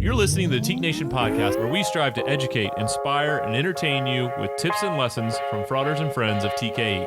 You're listening to the Teak Nation podcast, where we strive to educate, inspire, and entertain you with tips and lessons from frauders and friends of TKE.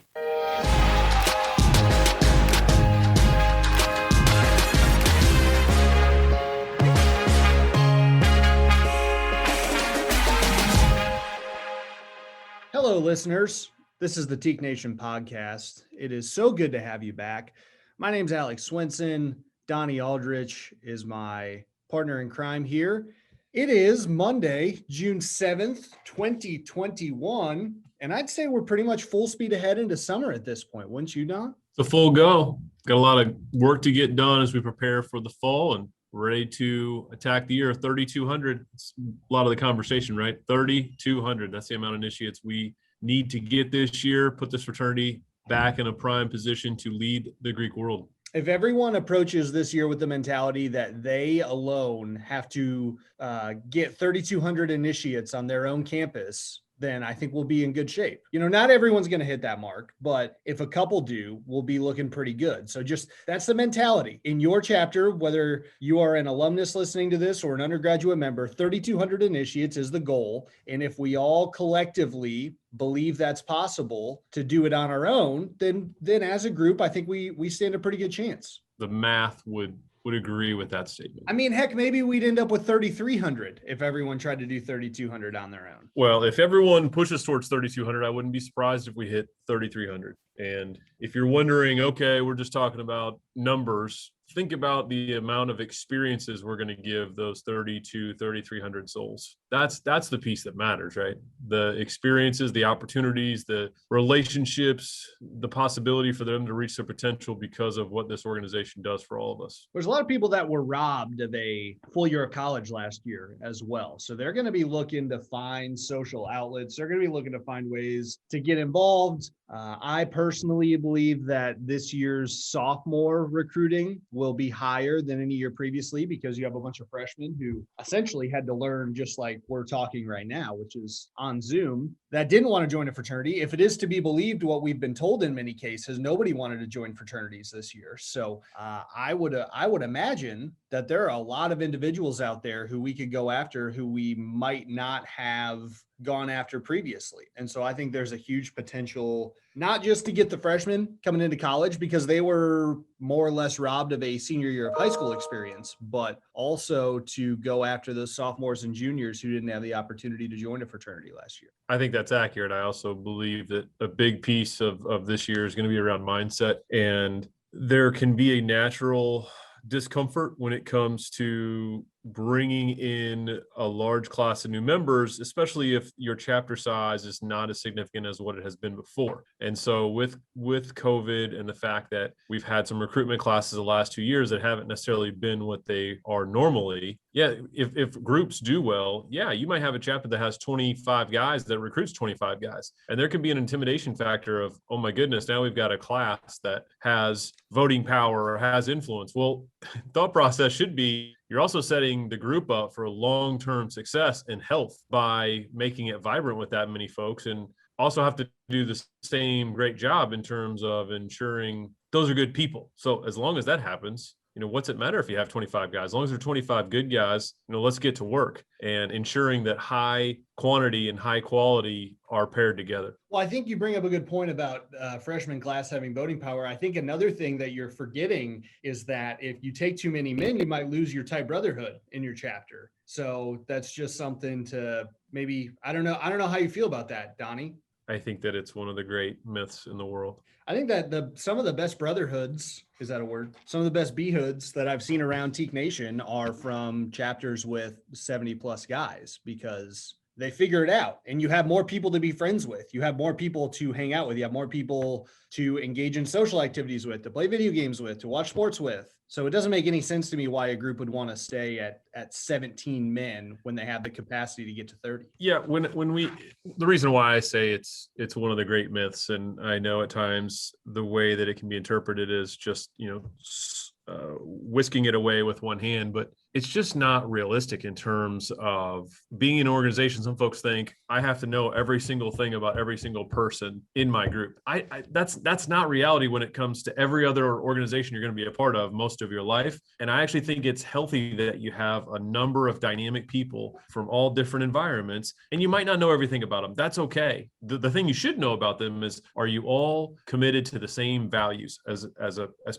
Hello, listeners. This is the Teak Nation podcast. It is so good to have you back. My name's Alex Swenson. Donnie Aldrich is my partner in crime here. It is Monday, June 7th, 2021. And I'd say we're pretty much full speed ahead into summer at this point. Wouldn't you, Don? It's a full go. Got a lot of work to get done as we prepare for the fall and ready to attack the year. 3,200. It's a lot of the conversation, right? 3,200. That's the amount of initiates we need to get this year, put this fraternity back in a prime position to lead the Greek world. If everyone approaches this year with the mentality that they alone have to get 3,200 initiates on their own campus, then I think we'll be in good shape. You know, not everyone's going to hit that mark, but if a couple do, we'll be looking pretty good. So just that's the mentality in your chapter, whether you are an alumnus listening to this or an undergraduate member, 3,200 initiates is the goal. And if we all collectively believe that's possible to do it on our own, then as a group, I think we stand a pretty good chance. The math would agree with that statement. I mean, heck, maybe we'd end up with 3,300 if everyone tried to do 3,200 on their own. Well, if everyone pushes towards 3,200, I wouldn't be surprised if we hit 3,300. And if you're wondering, okay, we're just talking about numbers, think about the amount of experiences we're going to give those 3,300 souls. That's the piece that matters, right? The experiences, the opportunities, the relationships, the possibility for them to reach their potential because of what this organization does for all of us. There's a lot of people that were robbed of a full year of college last year as well. So they're going to be looking to find social outlets. They're going to be looking to find ways to get involved. I personally believe that this year's sophomore recruiting will be higher than any year previously because you have a bunch of freshmen who essentially had to learn just like we're talking right now, which is on Zoom, that didn't want to join a fraternity. If it is to be believed what we've been told in many cases, nobody wanted to join fraternities this year. So I would imagine that there are a lot of individuals out there who we could go after who we might not have gone after previously. And so I think there's a huge potential, not just to get the freshmen coming into college because they were more or less robbed of a senior year of high school experience, but also to go after those sophomores and juniors who didn't have the opportunity to join a fraternity last year. I think that's accurate. I also believe that a big piece of this year is going to be around mindset, and there can be a natural discomfort when it comes to bringing in a large class of new members, especially if your chapter size is not as significant as what it has been before. And so with COVID and the fact that we've had some recruitment classes the last 2 years that haven't necessarily been what they are normally, if groups do well, you might have a chapter that has 25 guys that recruits 25 guys. And there can be an intimidation factor of, oh my goodness, now we've got a class that has voting power or has influence. Well, thought process should be, you're also setting the group up for long-term success and health by making it vibrant with that many folks, and also have to do the same great job in terms of ensuring those are good people. So as long as that happens, what's it matter if you have 25 guys? As long as there are 25 good guys, let's get to work and ensuring that high quantity and high quality are paired together. Well, I think you bring up a good point about freshman class having voting power. I think another thing that you're forgetting is that if you take too many men, you might lose your tight brotherhood in your chapter. So that's just something to maybe, I don't know how you feel about that, Donnie. I think that it's one of the great myths in the world. I think that some of the best brotherhoods, is that a word? Some of the best B-hoods that I've seen around Teak Nation are from chapters with 70 plus guys, because they figure it out and you have more people to be friends with. You have more people to hang out with. You have more people to engage in social activities with, to play video games with, to watch sports with. So it doesn't make any sense to me why a group would want to stay at 17 men when they have the capacity to get to 30. Yeah, the reason why I say it's one of the great myths, and I know at times the way that it can be interpreted is just, whisking it away with one hand, but it's just not realistic in terms of being an organization. Some folks think I have to know every single thing about every single person in my group. That's not reality when it comes to every other organization you're going to be a part of most of your life. And I actually think it's healthy that you have a number of dynamic people from all different environments, and you might not know everything about them. That's okay. The thing you should know about them is, are you all committed to the same values as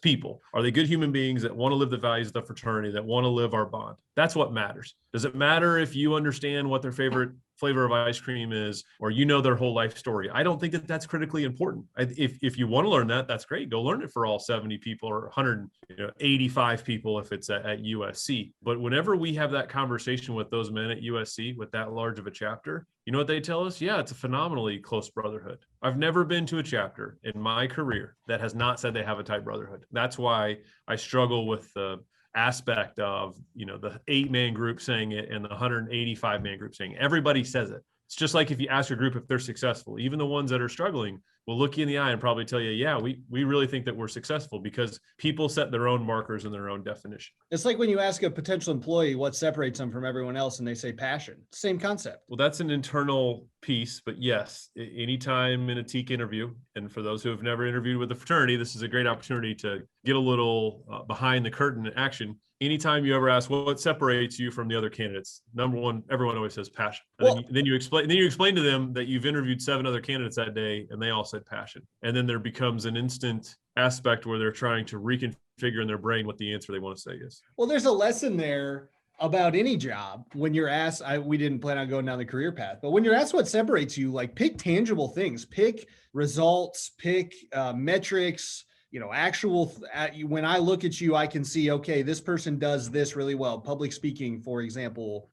people? Are they good human beings that want to live the values of the fraternity, that want to live our bond? That's what matters. Does it matter if you understand what their favorite flavor of ice cream is, or you know their whole life story? I don't think that that's critically important. If you want to learn that, that's great. Go learn it for all 70 people or 185 people if it's at USC. But whenever we have that conversation with those men at USC with that large of a chapter, you know what they tell us? Yeah, it's a phenomenally close brotherhood. I've never been to a chapter in my career that has not said they have a tight brotherhood. That's why I struggle with the aspect of, the 8-man group saying it and the 185-man group saying it. Everybody says it. It's just like if you ask your group if they're successful, even the ones that are struggling will look you in the eye and probably tell you, yeah, we really think that we're successful, because people set their own markers and their own definition. It's like when you ask a potential employee what separates them from everyone else and they say passion. Same concept. Well, that's an internal piece, but yes, anytime in a TKE interview, and for those who have never interviewed with the fraternity, this is a great opportunity to get a little behind the curtain action. Anytime you ever ask what separates you from the other candidates, number one, everyone always says passion. And then you explain to them that you've interviewed 7 other candidates that day and they all said passion. And then there becomes an instant aspect where they're trying to reconfigure in their brain what the answer they want to say is. Well, there's a lesson there about any job. When you're asked, we didn't plan on going down the career path, but when you're asked what separates you, like, pick tangible things, pick results, pick metrics, when I look at you, I can see, okay, this person does this really well. Public speaking, for example,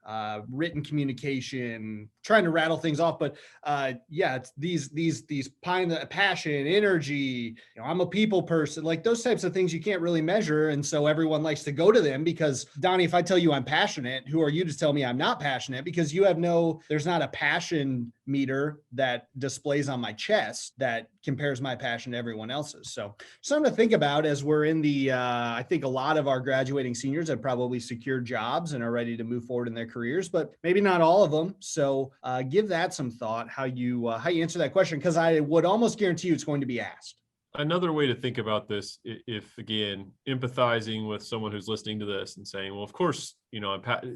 written communication, trying to rattle things off. But it's these passion, energy, I'm a people person, like those types of things you can't really measure. And so everyone likes to go to them because, Donnie, if I tell you I'm passionate, who are you to tell me I'm not passionate? Because there's not a passion meter that displays on my chest that compares my passion to everyone else's. So something to think about as we're in the, I think a lot of our graduating seniors have probably secured jobs and are ready to move forward in their careers, but maybe not all of them. So give that some thought, how you answer that question, because I would almost guarantee you it's going to be asked. Another way to think about this, if again, empathizing with someone who's listening to this and saying, well, of course,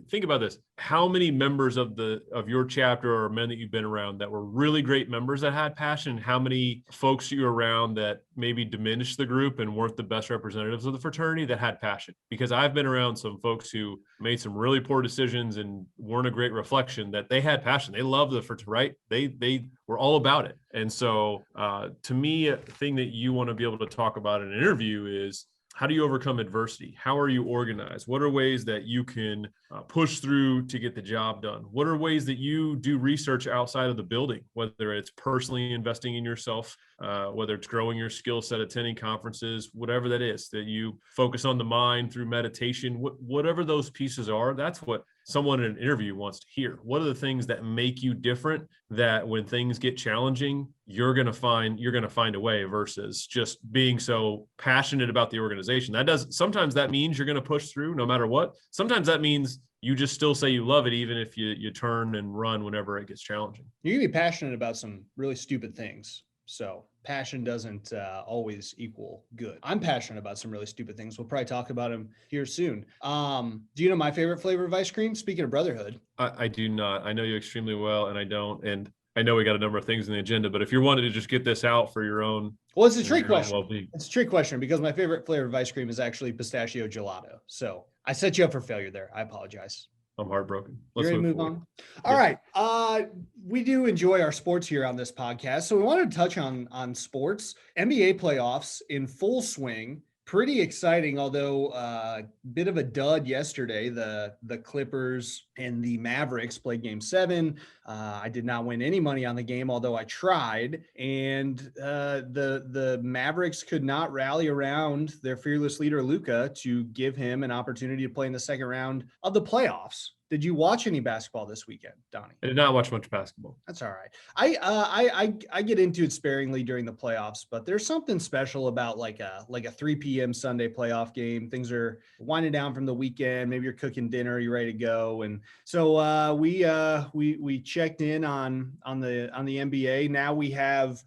think about this. How many members of your chapter or men that you've been around that were really great members that had passion? How many folks you were around that maybe diminished the group and weren't the best representatives of the fraternity that had passion? Because I've been around some folks who made some really poor decisions and weren't a great reflection, that they had passion. They loved the fraternity, right? They were all about it. And so to me, a thing that you want to be able to talk about in an interview is, how do you overcome adversity? How are you organized? What are ways that you can push through to get the job done? What are ways that you do research outside of the building, whether it's personally investing in yourself, whether it's growing your skill set, attending conferences, whatever that is, that you focus on the mind through meditation, whatever those pieces are, that's what someone in an interview wants to hear. What are the things that make you different, that when things get challenging, you're going to find a way, versus just being so passionate about the organization. Sometimes that means you're going to push through no matter what. Sometimes that means you just still say you love it, even if you turn and run whenever it gets challenging. You can be passionate about some really stupid things. So passion doesn't always equal good. I'm passionate about some really stupid things. We'll probably talk about them here soon. Do you know my favorite flavor of ice cream? Speaking of brotherhood. I do not. I know you extremely well, and I don't. And I know we got a number of things in the agenda, but if you're wanting to just get this out for your own, well, it's a trick question. It's a trick question because my favorite flavor of ice cream is actually pistachio gelato. So I set you up for failure there. I apologize. I'm heartbroken. Let's move on. All right. We do enjoy our sports here on this podcast. So we wanted to touch on sports. NBA playoffs in full swing. Pretty exciting, although bit of a dud yesterday. The Clippers and the Mavericks played Game 7. I did not win any money on the game, although I tried. And the Mavericks could not rally around their fearless leader, Luka, to give him an opportunity to play in the second round of the playoffs. Did you watch any basketball this weekend, Donnie? I did not watch much basketball. That's all right. I get into it sparingly during the playoffs, but there's something special about like a 3 p.m. Sunday playoff game. Things are winding down from the weekend. Maybe you're cooking dinner, you're ready to go, and so we checked in on the NBA. Now we have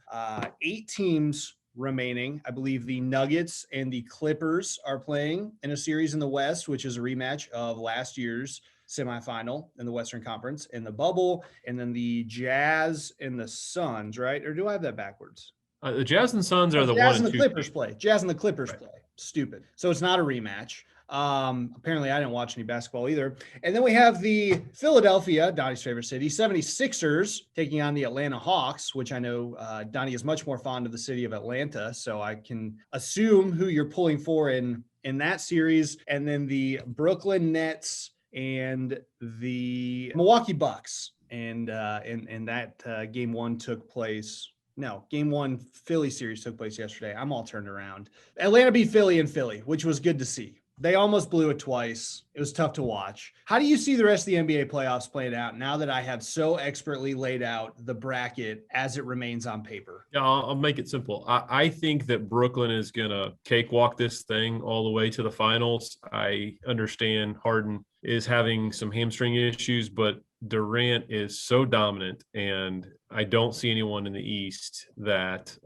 8 teams remaining. I believe the Nuggets and the Clippers are playing in a series in the West, which is a rematch of last year's semifinal in the Western Conference in the bubble, and then the Jazz and the Suns, right? Or do I have that backwards? The Jazz and Suns are the Jazz 1 and and the 2 Clippers play. Jazz and the Clippers Right. play. Stupid. So it's not a rematch. Apparently I didn't watch any basketball either. And then we have the Philadelphia, Donnie's favorite city, 76ers taking on the Atlanta Hawks, which I know Donnie is much more fond of the city of Atlanta. So I can assume who you're pulling for in that series. And then the Brooklyn Nets and the Milwaukee Bucks. And that game 1 took place. No, game 1 Philly series took place yesterday. I'm all turned around. Atlanta beat Philly in Philly, which was good to see. They almost blew it twice. It was tough to watch. How do you see the rest of the NBA playoffs playing out now that I have so expertly laid out the bracket as it remains on paper? Yeah, I'll make it simple. I think that Brooklyn is going to cakewalk this thing all the way to the finals. I understand Harden is having some hamstring issues, but Durant is so dominant, and I don't see anyone in the East that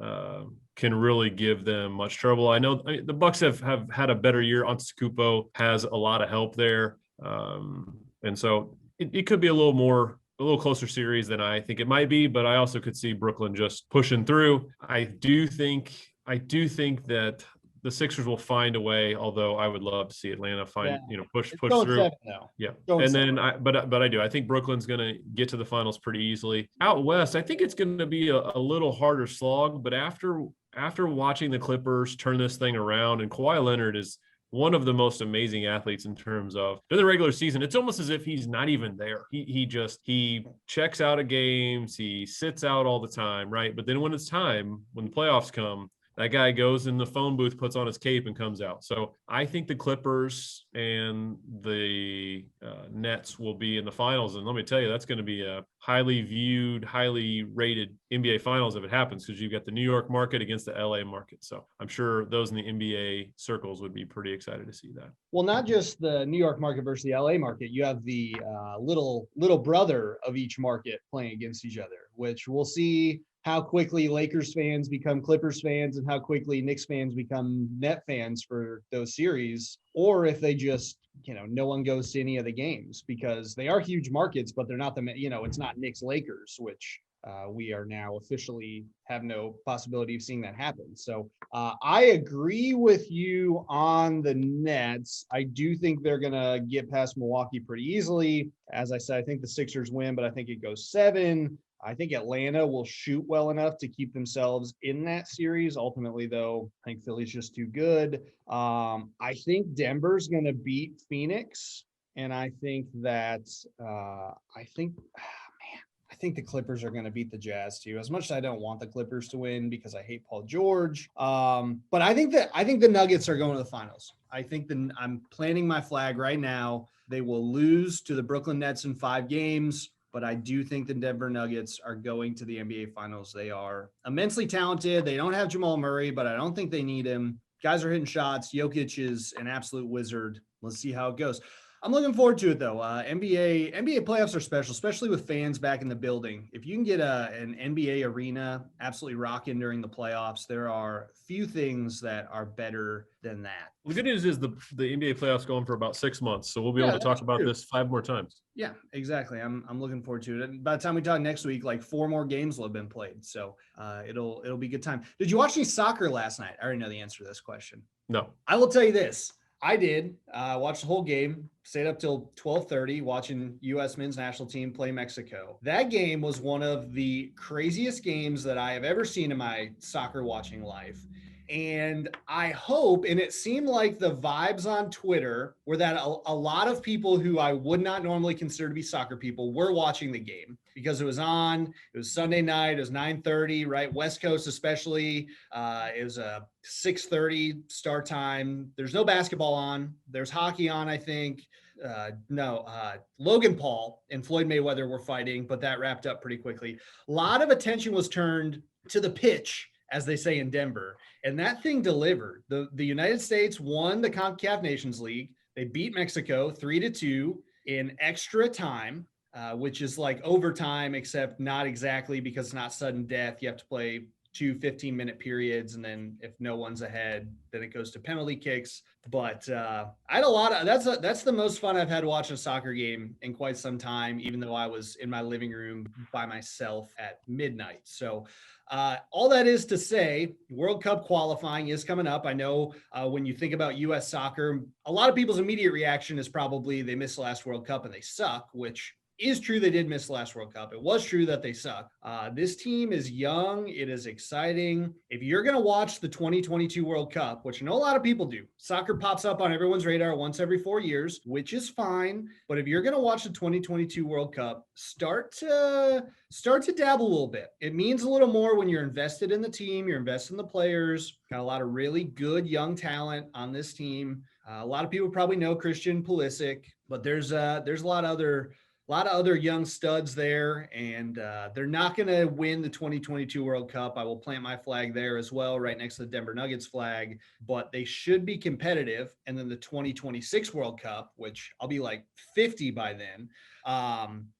can really give them much trouble. I know the Bucks have had a better year. Antetokounmpo has a lot of help there, and so it could be a little closer series than I think it might be, but I also could see Brooklyn just pushing through. I do think that the Sixers will find a way, although I would love to see Atlanta push through. 7, though. Yeah. Going And 7. then but I do. I think Brooklyn's going to get to the finals pretty easily. Out west, I think it's going to be a little harder slog, but after watching the Clippers turn this thing around, and Kawhi Leonard is one of the most amazing athletes in terms of during the regular season, it's almost as if he's not even there. He checks out of games, he sits out all the time, right? But then when it's time, when the playoffs come, that guy goes in the phone booth, puts on his cape, and comes out. So I think the Clippers and the Nets will be in the finals. And let me tell you, that's going to be a highly viewed, highly rated NBA finals if it happens, because you've got the New York market against the LA market. So I'm sure those in the NBA circles would be pretty excited to see that. Well, not just the New York market versus the LA market. You have the little brother of each market playing against each other, which we'll see how quickly Lakers fans become Clippers fans and how quickly Knicks fans become Net fans for those series, or if they just, no one goes to any of the games, because they are huge markets, but they're not it's not Knicks Lakers, which we are now officially have no possibility of seeing that happen. So I agree with you on the Nets. I do think they're going to get past Milwaukee pretty easily. As I said, I think the Sixers win, but I think it goes 7. I think Atlanta will shoot well enough to keep themselves in that series. Ultimately, though, I think Philly's just too good. I think Denver's going to beat Phoenix, and I think that I think the Clippers are going to beat the Jazz too. As much as I don't want the Clippers to win because I hate Paul George, but I think the Nuggets are going to the finals. I'm planting my flag right now. They will lose to the Brooklyn Nets in 5 games. But I do think the Denver Nuggets are going to the NBA Finals. They are immensely talented. They don't have Jamal Murray, but I don't think they need him. Guys are hitting shots. Jokic is an absolute wizard. Let's see how it goes. I'm looking forward to it, though. NBA playoffs are special, especially with fans back in the building. If you can get an NBA arena absolutely rocking during the playoffs, there are few things that are better than that. The good news is the NBA playoffs going for about 6 months, so we'll be able to talk about this 5 more times. Yeah, exactly. I'm looking forward to it. And by the time we talk next week, like 4 more games will have been played, so it'll be a good time. Did you watch any soccer last night? I already know the answer to this question. No. I will tell you this. I did watch the whole game, stayed up till 12:30 watching U.S. men's national team play Mexico. That game was one of the craziest games that I have ever seen in my soccer watching life. And I hope, and it seemed like the vibes on Twitter were that a lot of people who I would not normally consider to be soccer people were watching the game because it was Sunday night, it was 9:30, right? West Coast especially. It was a 6:30 start time. There's no basketball on. There's hockey on, I think. Logan Paul and Floyd Mayweather were fighting, but that wrapped up pretty quickly. A lot of attention was turned to the pitch, as they say in Denver, and that thing delivered. The United States won the CONCACAF Nations League. They beat Mexico 3-2 in extra time, which is like overtime, except not exactly, because it's not sudden death. You have to play 2 15-minute periods, and then if no one's ahead, then it goes to penalty kicks. But I had a lot of that's the most fun I've had watching a soccer game in quite some time, even though I was in my living room by myself at midnight. So all that is to say, World Cup qualifying is coming up. I know when you think about U.S. soccer, a lot of people's immediate reaction is probably they missed the last World Cup and they suck, which is true. They did miss the last World Cup. It was true that they suck. This team is young. It is exciting. If you're going to watch the 2022 World Cup, which I know a lot of people do, soccer pops up on everyone's radar once every 4 years, which is fine. But if you're going to watch the 2022 World Cup, start to dabble a little bit. It means a little more when you're invested in the team, you're invested in the players. Got a lot of really good young talent on this team. A lot of people probably know Christian Pulisic, but there's a lot of other young studs there, and they're not going to win the 2022 World Cup. I will plant my flag there as well, right next to the Denver Nuggets flag, but they should be competitive. And then the 2026 World Cup, which I'll be like 50 by then,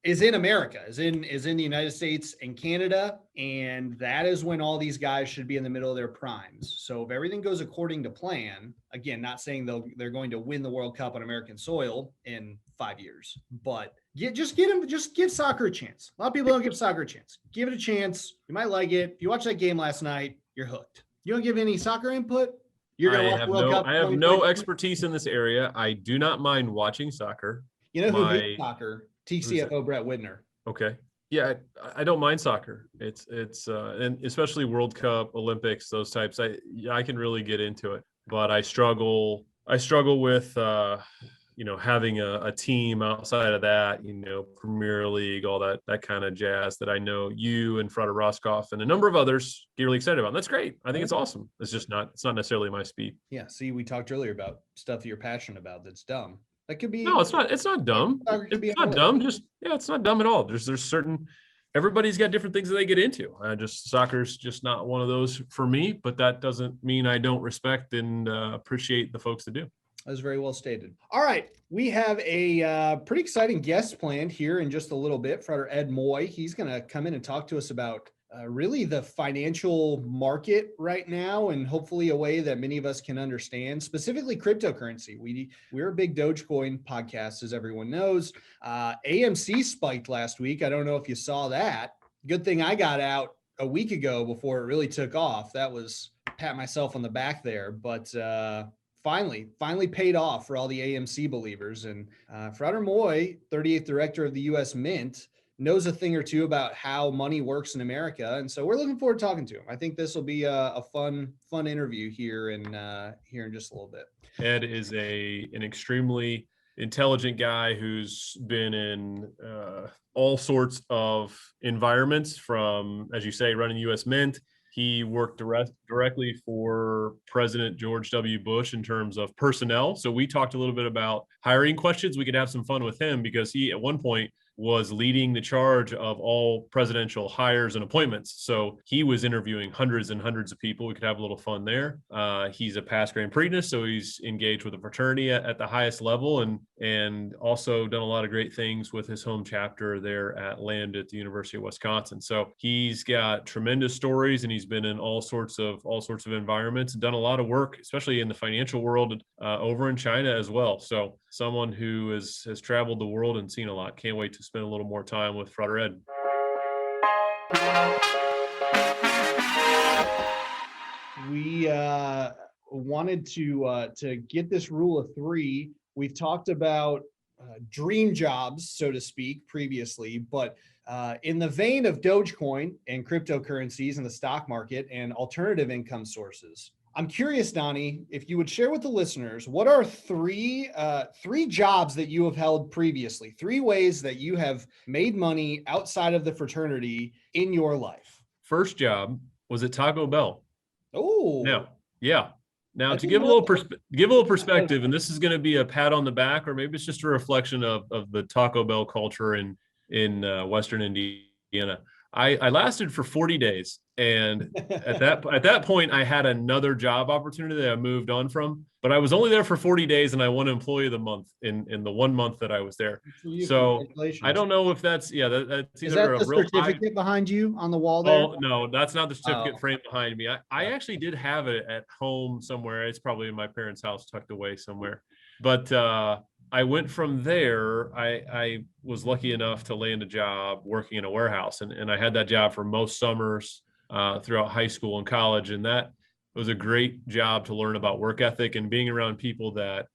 is in America, is in the United States and Canada. And that is when all these guys should be in the middle of their primes. So if everything goes according to plan, again, not saying they're going to win the World Cup on American soil in 5 years, but just give soccer a chance. A lot of people don't give soccer a chance. Give it a chance. You might like it. If you watch that game last night, you're hooked. You don't give any soccer input, you're going to watch the World Cup. I have no expertise in this area. I do not mind watching soccer. You know who hates soccer? TCFO Brett Widner. Okay. Yeah, I don't mind soccer. It's and especially World Cup, Olympics, those types. I can really get into it, but I struggle with having a team outside of that, Premier League, all that kind of jazz that I know you and Frater Roscoff and a number of others get really excited about. And that's great. I think it's awesome. It's not necessarily my speed. Yeah. See, we talked earlier about stuff that you're passionate about that's dumb. That could be. No, it's not dumb. It's not dumb. It's not dumb at all. There's certain, everybody's got different things that they get into. Soccer's just not one of those for me, but that doesn't mean I don't respect and appreciate the folks that do. That was very well stated. All right. We have a pretty exciting guest planned here in just a little bit. Frater Ed Moy. He's going to come in and talk to us about really the financial market right now, and hopefully a way that many of us can understand, specifically cryptocurrency. We're a big Dogecoin podcast, as everyone knows. AMC spiked last week. I don't know if you saw that. Good thing I got out a week ago before it really took off. That was pat myself on the back there, but finally paid off for all the AMC believers. And Frater Moy, 38th director of the U.S. Mint, knows a thing or two about how money works in America. And so we're looking forward to talking to him. I think this will be a fun interview here in just a little bit. Ed is an extremely intelligent guy who's been in all sorts of environments, from, as you say, running U.S. Mint. He worked directly for President George W. Bush in terms of personnel. So we talked a little bit about hiring questions. We could have some fun with him because he, at one point, was leading the charge of all presidential hires and appointments. So he was interviewing hundreds and hundreds of people. We could have a little fun there. He's a Past Grand Prytanis, so he's engaged with a fraternity at the highest level, and also done a lot of great things with his home chapter there at Lambda at the University of Wisconsin. So he's got tremendous stories, and he's been in all sorts of environments and done a lot of work, especially in the financial world, over in China as well. So someone who has traveled the world and seen a lot. Can't wait to spend a little more time with Frater Ed. We wanted to get this rule of three. We've talked about dream jobs, so to speak, previously, but in the vein of Dogecoin and cryptocurrencies and the stock market and alternative income sources, I'm curious, Donnie, if you would share with the listeners, what are three jobs that you have held previously, 3 ways that you have made money outside of the fraternity in your life? First job was at Taco Bell. Oh, No, yeah. Now, I to didn't give a know little that. give a little perspective, and this is going to be a pat on the back, or maybe it's just a reflection of the Taco Bell culture in Western Indiana. I lasted for 40 days, and at that point, I had another job opportunity that I moved on from. But I was only there for 40 days, and I won Employee of the Month in the 1 month that I was there. Good for you. So Congratulations. I don't know if that's that's Is either that a the real high. certificate behind you on the wall there? Oh, no, that's not the certificate Oh. framed behind me. I Yeah. actually did have it at home somewhere. It's probably in my parents' house tucked away somewhere. But I went from there. I was lucky enough to land a job working in a warehouse. And I had that job for most summers throughout high school and college. And that was a great job to learn about work ethic and being around people that,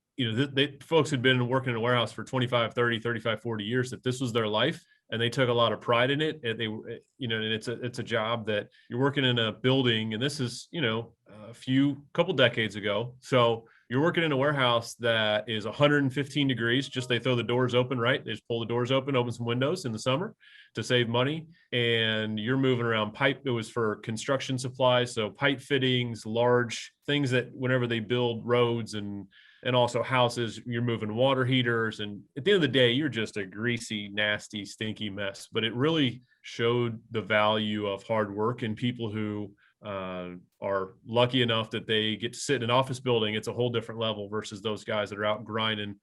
folks had been working in a warehouse for 25, 30, 35, 40 years, that this was their life. And they took a lot of pride in it. And and it's a job that you're working in a building, and this is, a couple decades ago. So you're working in a warehouse that is 115 degrees. Just they throw the doors open, right? They just pull the doors open some windows in the summer to save money. And you're moving around pipe. It was for construction supplies. So pipe fittings, large things that whenever they build roads and also houses, you're moving water heaters. And at the end of the day, you're just a greasy, nasty, stinky mess. But it really showed the value of hard work and people who are lucky enough that they get to sit in an office building. It's a whole different level versus those guys that are out grinding,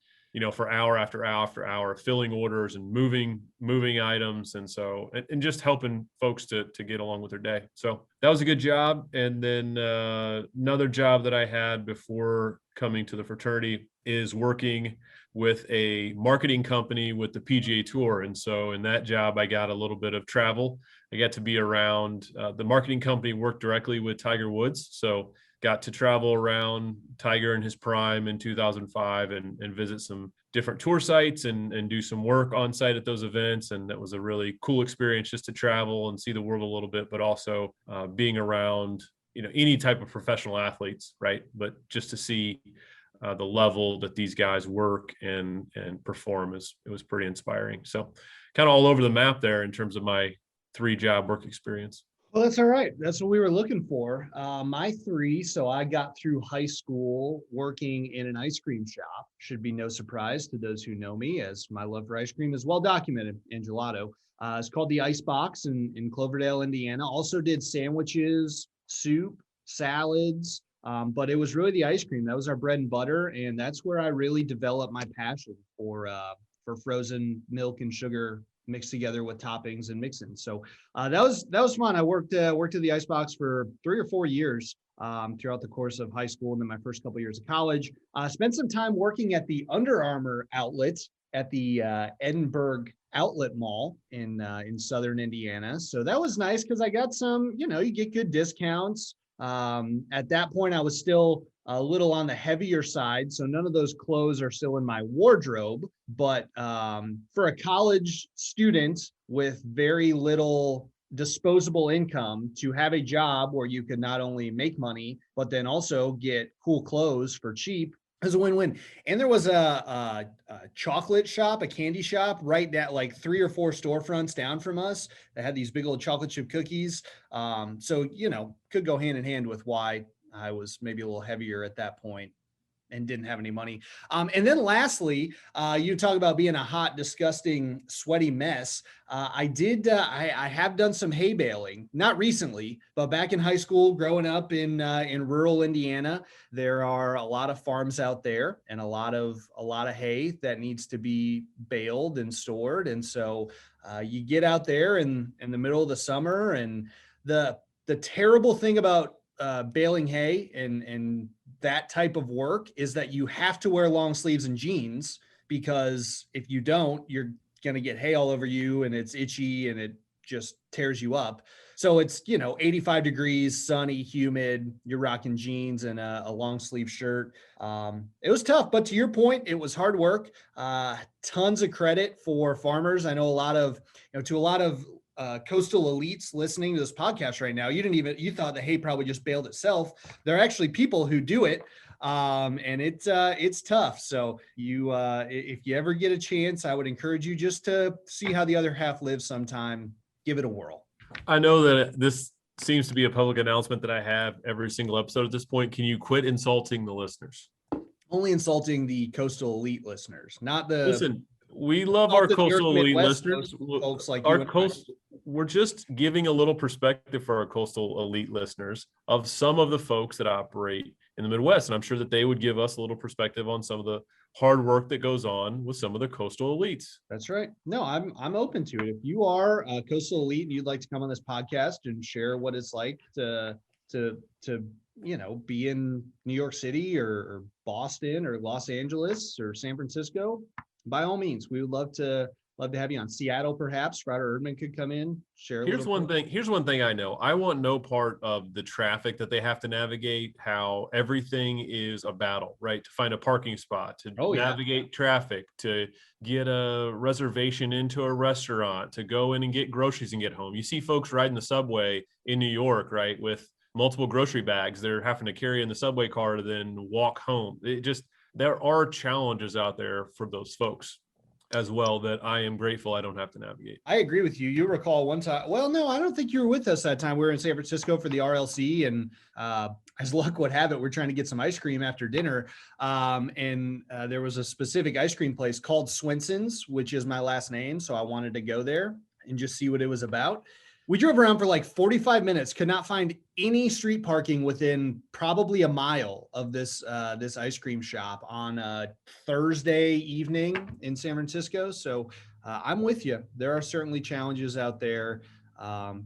for hour after hour after hour, filling orders and moving items. And so, and just helping folks to get along with their day. So that was a good job. And then another job that I had before coming to the fraternity is working with a marketing company with the PGA Tour. And so in that job, I got a little bit of travel. I got to be around the marketing company worked directly with Tiger Woods. So got to travel around Tiger in his prime in 2005 and visit some different tour sites and do some work on site at those events. And that was a really cool experience just to travel and see the world a little bit, but also being around, any type of professional athletes, right? But just to see the level that these guys work and perform it was pretty inspiring. So kind of all over the map there in terms of my 3-job work experience. Well, that's all right. That's what we were looking for. My 3, so I got through high school working in an ice cream shop. Should be no surprise to those who know me, as my love for ice cream is well documented in gelato. It's called the Ice Box in Cloverdale, Indiana. Also did sandwiches, soup, salads, but it was really the ice cream. That was our bread and butter, and that's where I really developed my passion for frozen milk and sugar mixed together with toppings and mixing. So that was fun. I worked at the Icebox for 3 or 4 years throughout the course of high school and then my first couple of years of college. Spent some time working at the Under Armour outlet at the Edinburgh Outlet Mall in Southern Indiana. So that was nice because I got some, you get good discounts. At that point, I was still a little on the heavier side, so none of those clothes are still in my wardrobe. But for a college student with very little disposable income, to have a job where you could not only make money, but then also get cool clothes for cheap is a win-win. And there was a chocolate shop, a candy shop, right that like 3 or 4 storefronts down from us that had these big old chocolate chip cookies. So, could go hand in hand with why I was maybe a little heavier at that point and didn't have any money. And then lastly, you talk about being a hot, disgusting, sweaty mess. I have done some hay baling, not recently, but back in high school, growing up in rural Indiana, there are a lot of farms out there and a lot of hay that needs to be baled and stored. And so you get out there in the middle of the summer, and the terrible thing about baling hay and that type of work is that you have to wear long sleeves and jeans, because if you don't, you're going to get hay all over you and it's itchy and it just tears you up. So it's, 85 degrees, sunny, humid, you're rocking jeans and a long sleeve shirt. It was tough, but to your point, it was hard work. Tons of credit for farmers. I know a lot of coastal elites listening to this podcast right now, you thought the hay probably just baled itself. There are actually people who do it. And it's tough. So if you ever get a chance, I would encourage you just to see how the other half lives sometime. Give it a whirl. I know that seems to be a public announcement that I have every single episode at this point. Can you quit insulting the listeners? Only insulting the Coastal Elite listeners, not the Listen, we love our the New York Coastal Elite Midwest listeners. folks like you Our and I. coast, we're just giving a little perspective for our Coastal Elite listeners of some of the folks that operate in the Midwest. And I'm sure that they would give us a little perspective on some of the hard work that goes on with some of the Coastal Elites. That's right. No, I'm open to it. If you are a Coastal Elite and you'd like to come on this podcast and share what it's like to be in New York City or Boston or Los Angeles or San Francisco, by all means, we would love to have you on. Seattle, perhaps. Frater Edmund could come in, share. Here's one thing I know. I want no part of the traffic that they have to navigate, how everything is a battle, right? To find a parking spot, to navigate traffic, to get a reservation into a restaurant, to go in and get groceries and get home. You see folks riding the subway in New York, right, with multiple grocery bags they're having to carry in the subway car to then walk home. There are challenges out there for those folks as well that I am grateful I don't have to navigate. I agree with you. You recall one time, well, no, I don't think you were with us that time. We were in San Francisco for the RLC, and as luck would have it, we're trying to get some ice cream after dinner. And there was a specific ice cream place called Swenson's, which is my last name. So I wanted to go there and just see what it was about. We drove around for like 45 minutes, could not find any street parking within probably a mile of this ice cream shop on a Thursday evening in San Francisco. So I'm with you. There are certainly challenges out there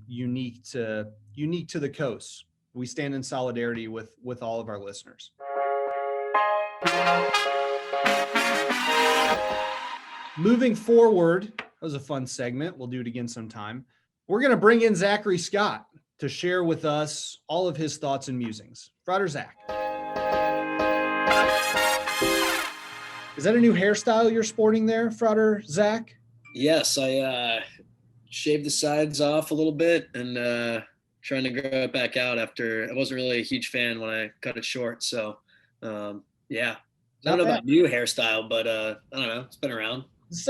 unique to the coast. We stand in solidarity with all of our listeners. Moving forward, that was a fun segment. We'll do it again sometime. We're going to bring in Zachary Scott to share with us all of his thoughts and musings. Frater Zach. Is that a new hairstyle you're sporting there, Frater Zach? Yes, I shaved the sides off a little bit and trying to grow it back out after I wasn't really a huge fan when I cut it short. So, yeah. I don't know about new hairstyle, but I don't know. It's been around. It's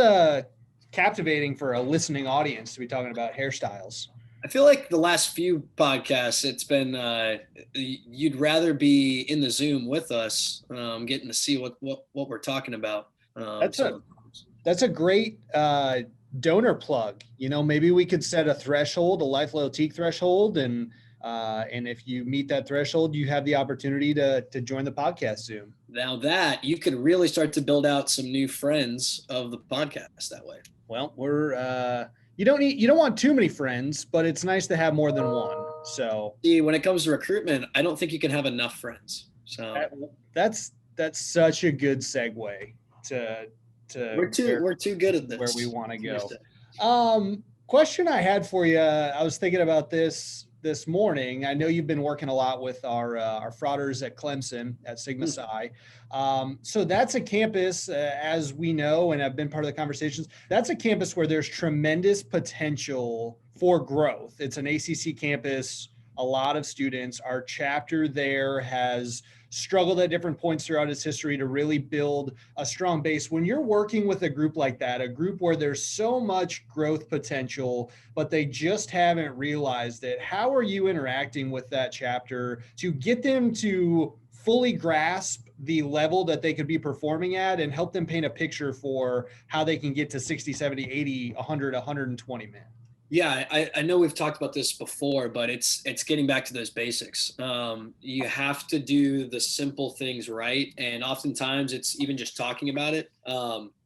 captivating for a listening audience to be talking about hairstyles. I feel like the last few podcasts, it's been you'd rather be in the Zoom with us, getting to see what we're talking about. That's a great donor plug. Maybe we could set a threshold, a Life Loyalty threshold, and if you meet that threshold, you have the opportunity to join the podcast Zoom. Now that you could really start to build out some new friends of the podcast that way. Well, you don't want too many friends, but it's nice to have more than one. So see, when it comes to recruitment, I don't think you can have enough friends. So that's such a good segue to we're too good at this. Where we want to go. Question I had for you. I was thinking about this morning. I know you've been working a lot with our fraters at Clemson at Sigma Psi. So that's a campus, as we know, and I've been part of the conversations, that's a campus where there's tremendous potential for growth. It's an ACC campus, a lot of students. Our chapter there has struggled at different points throughout its history to really build a strong base. When you're working with a group like that, a group where there's so much growth potential, but they just haven't realized it, how are you interacting with that chapter to get them to fully grasp the level that they could be performing at and help them paint a picture for how they can get to 60, 70, 80, 100, 120 men? Yeah, I know we've talked about this before, but it's getting back to those basics. You have to do the simple things right. And oftentimes it's even just talking about it,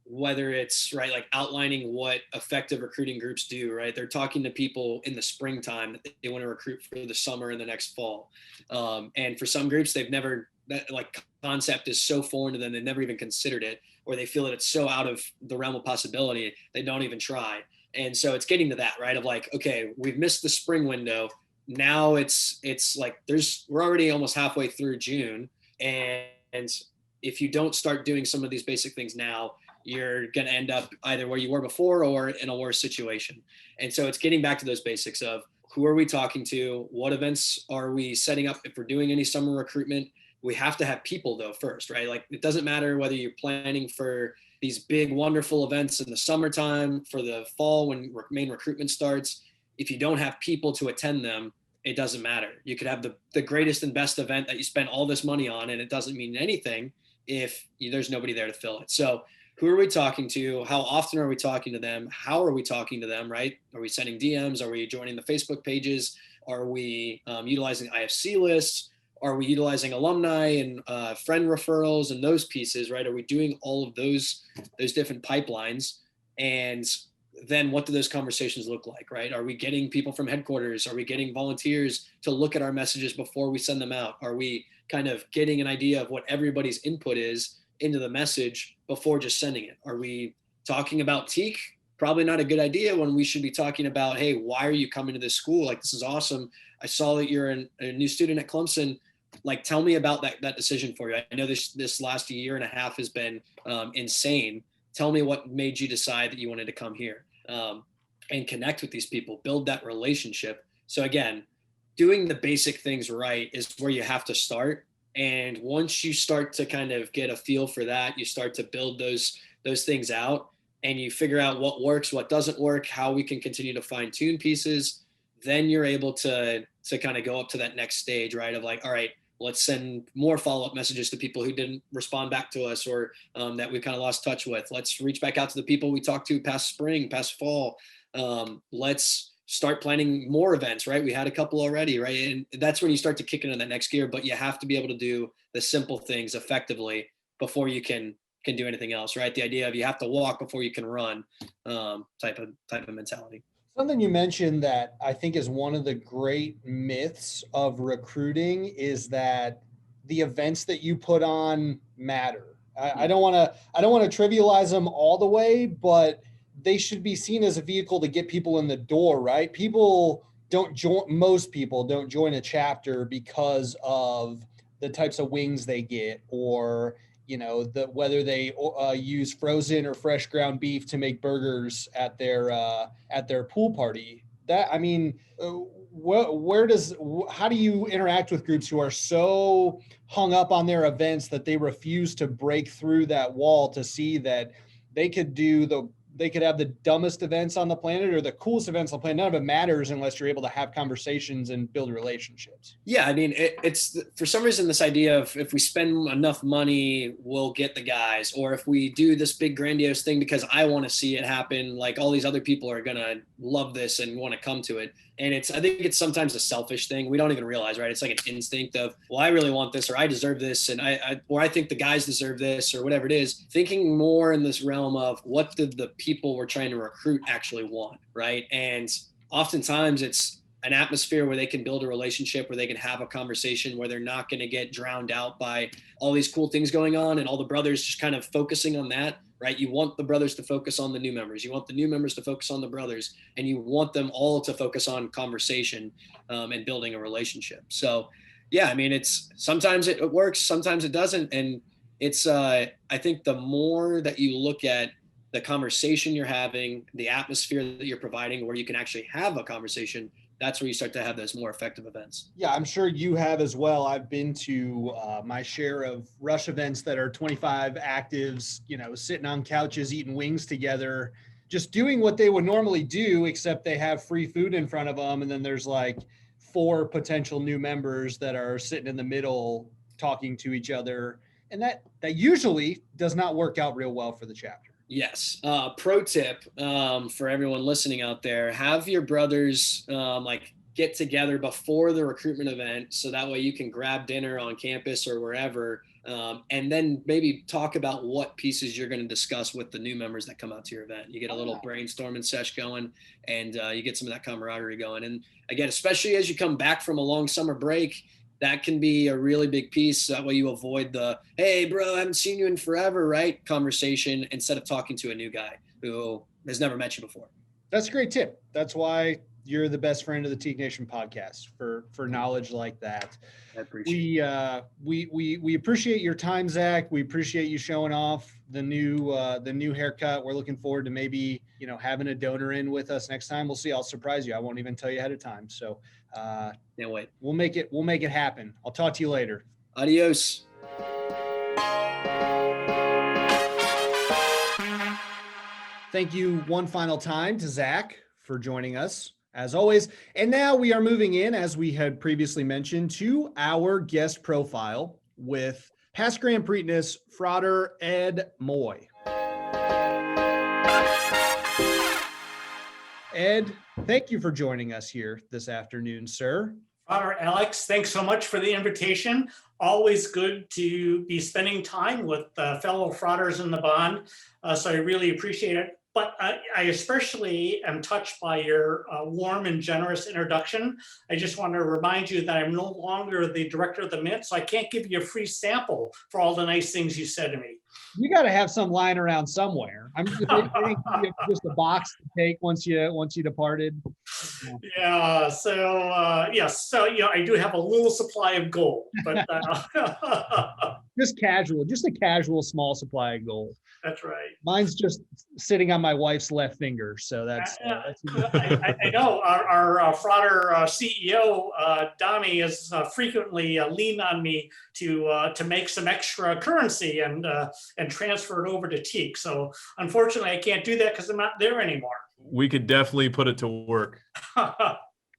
whether it's right, like outlining what effective recruiting groups do, right? They're talking to people in the springtime that they want to recruit for the summer and the next fall. And for some groups, that concept is so foreign to them, they've never even considered it, or they feel that it's so out of the realm of possibility, they don't even try. And so it's getting to that, right? Of like, okay, we've missed the spring window. Now it's like we're already almost halfway through June. And if you don't start doing some of these basic things now, you're going to end up either where you were before or in a worse situation. And so it's getting back to those basics of who are we talking to? What events are we setting up? If we're doing any summer recruitment, we have to have people though first, right? Like it doesn't matter whether you're planning for these big, wonderful events in the summertime, for the fall when main recruitment starts. If you don't have people to attend them, it doesn't matter. You could have the greatest and best event that you spent all this money on, and it doesn't mean anything if there's nobody there to fill it. So who are we talking to? How often are we talking to them? How are we talking to them, right? Are we sending DMs? Are we joining the Facebook pages? Are we utilizing IFC lists? Are we utilizing alumni and friend referrals and those pieces, right? Are we doing all of those different pipelines? And then what do those conversations look like, right? Are we getting people from headquarters? Are we getting volunteers to look at our messages before we send them out? Are we kind of getting an idea of what everybody's input is into the message before just sending it? Are we talking about TEAC? Probably not a good idea when we should be talking about, hey, why are you coming to this school? Like, this is awesome. I saw that you're a new student at Clemson. Like, tell me about that decision for you. I know this last year and a half has been insane. Tell me what made you decide that you wanted to come here, and connect with these people, build that relationship. So again, doing the basic things right is where you have to start. And once you start to kind of get a feel for that, you start to build those things out, and you figure out what works, what doesn't work, how we can continue to fine tune pieces. Then you're able to kind of go up to that next stage, right? Of like, all right, let's send more follow-up messages to people who didn't respond back to us, or that we kind of lost touch with. Let's reach back out to the people we talked to past spring, past fall. Let's start planning more events, right? We had a couple already, right? And that's when you start to kick into that next gear, but you have to be able to do the simple things effectively before you can do anything else, right? The idea of you have to walk before you can run, type of mentality. Something you mentioned that I think is one of the great myths of recruiting is that the events that you put on matter. I don't want to trivialize them all the way, but they should be seen as a vehicle to get people in the door, right? Most people don't join a chapter because of the types of wings they get, or whether they use frozen or fresh ground beef to make burgers at their pool party. How do you interact with groups who are so hung up on their events that they refuse to break through that wall to see that they could have the dumbest events on the planet or the coolest events on the planet? None of it matters unless you're able to have conversations and build relationships. Yeah, I mean, it's for some reason this idea of if we spend enough money, we'll get the guys, or if we do this big grandiose thing because I want to see it happen, like all these other people are gonna love this and want to come to it. And I think it's sometimes a selfish thing. We don't even realize, right? It's like an instinct of, well, I really want this, or I deserve this, and I think the guys deserve this, or whatever it is. Thinking more in this realm of what did the people we're trying to recruit actually want, right? And oftentimes it's an atmosphere where they can build a relationship, where they can have a conversation, where they're not going to get drowned out by all these cool things going on and all the brothers just kind of focusing on that, right? You want the brothers to focus on the new members. You want the new members to focus on the brothers, and you want them all to focus on conversation and building a relationship. So yeah, I mean, it's sometimes it works, sometimes it doesn't. And it's, I think the more that you look at the conversation you're having, the atmosphere that you're providing, where you can actually have a conversation, that's where you start to have those more effective events. Yeah, I'm sure you have as well. I've been to my share of rush events that are 25 actives, sitting on couches, eating wings together, just doing what they would normally do, except they have free food in front of them. And then there's like 4 potential new members that are sitting in the middle talking to each other. And that usually does not work out real well for the chapter. Yes. Pro tip for everyone listening out there: have your brothers get together before the recruitment event, so that way you can grab dinner on campus or wherever, and then maybe talk about what pieces you're going to discuss with the new members that come out to your event. You get a little brainstorming sesh going, and you get some of that camaraderie going. And again, especially as you come back from a long summer break, that can be a really big piece. That way you avoid the, hey, bro, I haven't seen you in forever, right? Conversation, instead of talking to a new guy who has never met you before. That's a great tip. That's why you're the best friend of the TKE Nation podcast, for knowledge like that. I appreciate we appreciate your time, Zach. We appreciate you showing off the new haircut. We're looking forward to maybe, having a donor in with us next time. We'll see. I'll surprise you. I won't even tell you ahead of time. So can't wait. We'll make it happen. I'll talk to you later. Adios. Thank you one final time to Zach for joining us. as always. And now we are moving in, as we had previously mentioned, to our guest profile with Past Grand Prytanis, Frater Ed Moy. Ed, thank you for joining us here this afternoon, sir. Frater Alex, thanks so much for the invitation. Always good to be spending time with fellow Fraters in the bond, so I really appreciate it. But I especially am touched by your warm and generous introduction. I just want to remind you that I'm no longer the director of the Mint, so I can't give you a free sample for all the nice things you said to me. You got to have some lying around somewhere. I'm just, just a box to take once you departed. Yeah. So yes. So I do have a little supply of gold, but just a casual small supply of gold. That's right. Mine's just sitting on my wife's left finger, so that's. I know our Frater CEO Donnie has frequently leaned on me to make some extra currency and transfer it over to Teak. So unfortunately, I can't do that because I'm not there anymore. We could definitely put it to work.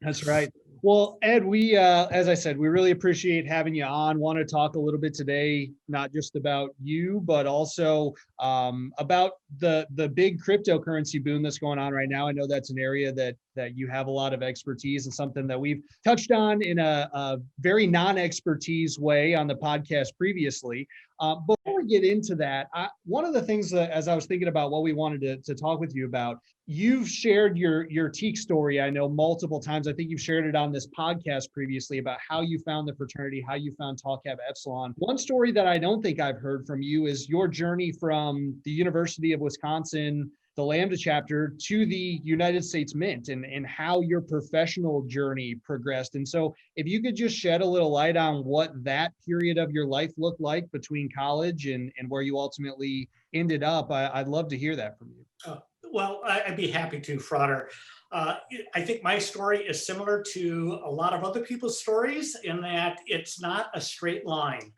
That's right. Well, Ed, we, as I said, we really appreciate having you on. Want to talk a little bit today, not just about you, but also about the big cryptocurrency boom that's going on right now. I know that's an area that you have a lot of expertise and something that we've touched on in a very non-expertise way on the podcast previously. Before we get into that, one of the things that, as I was thinking about what we wanted to talk with you about, you've shared your Teak story, I know, multiple times. I think you've shared it on this podcast previously about how you found the fraternity, how you found Tau Kappa Epsilon. One story that I don't think I've heard from you is your journey from the University of Wisconsin, the Lambda chapter, to the United States Mint, and how your professional journey progressed. And so if you could just shed a little light on what that period of your life looked like between college and where you ultimately ended up, I'd love to hear that from you. Well, I'd be happy to, Frater. I think my story is similar to a lot of other people's stories in that it's not a straight line.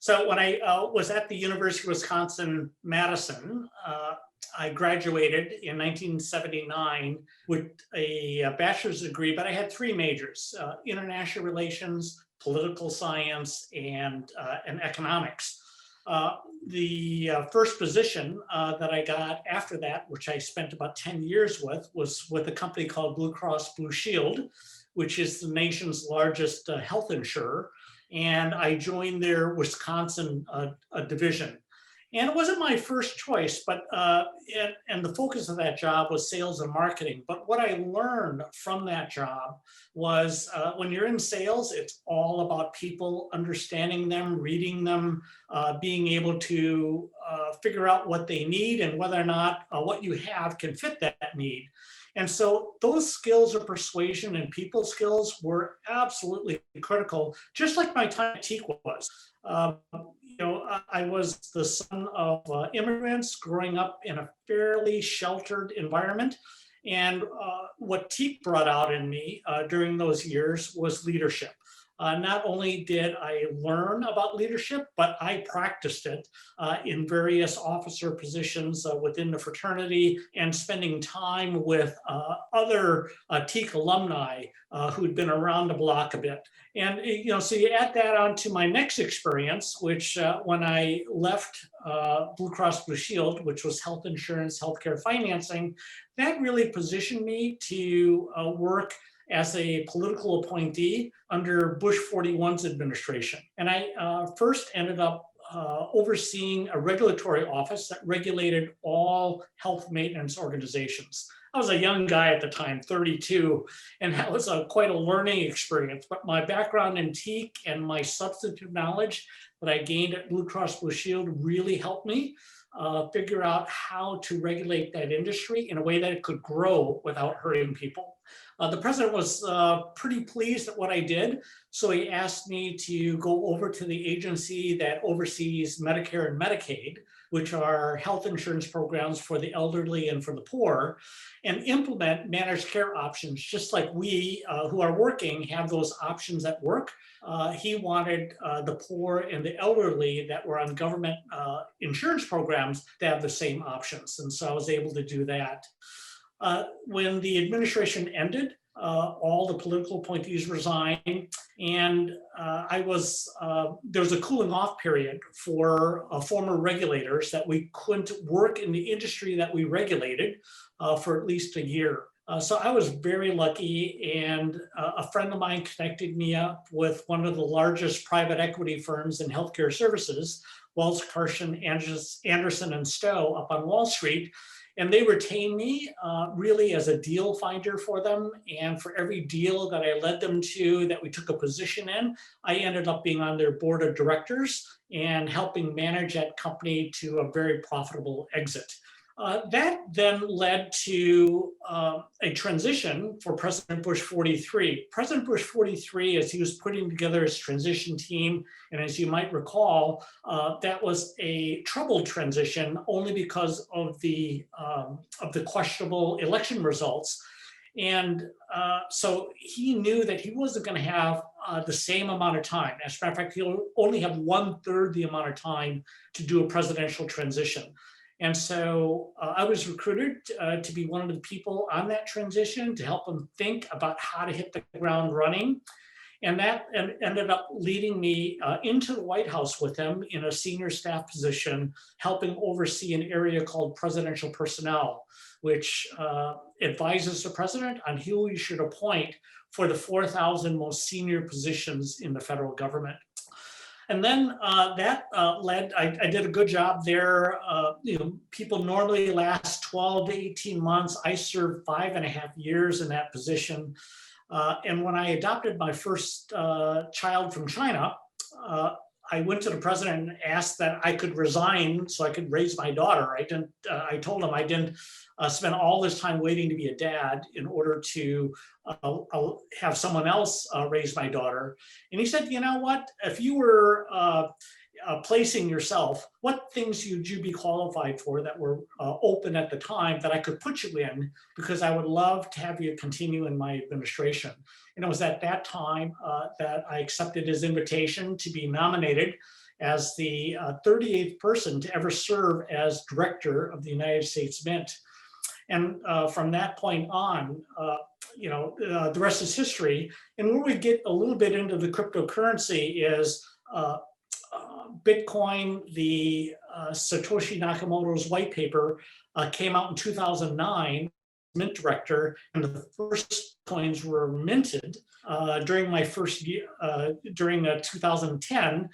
So when I was at the University of Wisconsin-Madison, I graduated in 1979 with a bachelor's degree, but I had three majors: international relations, political science, and economics. The first position that I got after that, which I spent about 10 years with, was with a company called Blue Cross Blue Shield, which is the nation's largest health insurer. And I joined their Wisconsin division. And it wasn't my first choice, but and the focus of that job was sales and marketing. But what I learned from that job was when you're in sales, it's all about people, understanding them, reading them, being able to figure out what they need and whether or not what you have can fit that need. And so those skills of persuasion and people skills were absolutely critical, just like my time at Teak was. I was the son of immigrants growing up in a fairly sheltered environment. And what Teak brought out in me during those years was leadership. Not only did I learn about leadership, but I practiced it in various officer positions within the fraternity and spending time with other Teak alumni who'd been around the block a bit. And, so you add that on to my next experience, which when I left Blue Cross Blue Shield, which was health insurance, healthcare financing, that really positioned me to work as a political appointee under Bush 41's administration. And I first ended up overseeing a regulatory office that regulated all health maintenance organizations. I was a young guy at the time, 32, and that was quite a learning experience. But my background in Teak and my substantive knowledge that I gained at Blue Cross Blue Shield really helped me figure out how to regulate that industry in a way that it could grow without hurting people. The president was pretty pleased at what I did, so he asked me to go over to the agency that oversees Medicare and Medicaid, which are health insurance programs for the elderly and for the poor, and implement managed care options, just like we who are working have those options at work. He wanted the poor and the elderly that were on government insurance programs to have the same options, and so I was able to do that. When the administration ended, all the political appointees resigned, and there was a cooling off period for former regulators that we couldn't work in the industry that we regulated for at least a year. So I was very lucky, and a friend of mine connected me up with one of the largest private equity firms in healthcare services, Wells Carson, Anderson and Stowe up on Wall Street. And they retained me really as a deal finder for them. And for every deal that I led them to that we took a position in, I ended up being on their board of directors and helping manage that company to a very profitable exit. That then led to a transition for President Bush 43. President Bush 43, as he was putting together his transition team, and as you might recall, that was a troubled transition only because of the questionable election results. And so he knew that he wasn't going to have the same amount of time. As a matter of fact, he'll only have 1/3 the amount of time to do a presidential transition. And so I was recruited to be one of the people on that transition to help them think about how to hit the ground running. And that ended up leading me into the White House with him in a senior staff position, helping oversee an area called presidential personnel, which advises the president on who he should appoint for the 4,000 most senior positions in the federal government. And then that led, I did a good job there. People normally last 12 to 18 months. I served 5.5 years in that position. And when I adopted my first child from China, I went to the president and asked that I could resign so I could raise my daughter. I told him I didn't spend all this time waiting to be a dad in order to have someone else raise my daughter. And he said, you know what, if you were placing yourself, what things would you be qualified for that were open at the time that I could put you in, because I would love to have you continue in my administration. And it was at that time that I accepted his invitation to be nominated as the 38th person to ever serve as director of the United States Mint. And from that point on, the rest is history. And where we get a little bit into the cryptocurrency is Bitcoin, the Satoshi Nakamoto's white paper came out in 2009, mint director, and the first coins were minted during my first year, during 2010,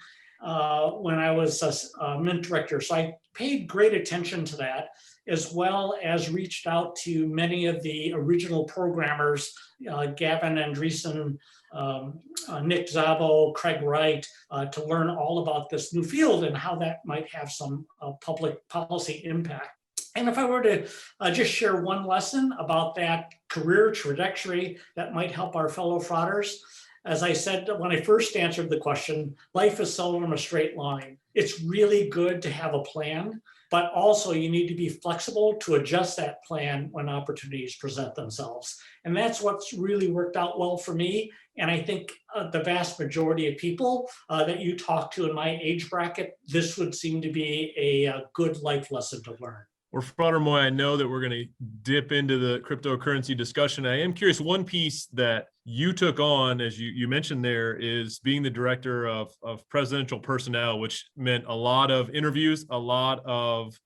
when I was a mint director. So I paid great attention to that, as well as reached out to many of the original programmers, Gavin Andreessen, Nick Szabo, Craig Wright, to learn all about this new field and how that might have some public policy impact. And if I were to just share one lesson about that career trajectory that might help our fellow frauders, as I said when I first answered the question, life is seldom a straight line. It's really good to have a plan, but also you need to be flexible to adjust that plan when opportunities present themselves. And that's what's really worked out well for me. And I think the vast majority of people that you talk to in my age bracket, this would seem to be a good life lesson to learn. Well, Frater Moy, I know that we're going to dip into the cryptocurrency discussion. I am curious, one piece that you took on, as you mentioned there, is being the director of presidential personnel, which meant a lot of interviews, a lot of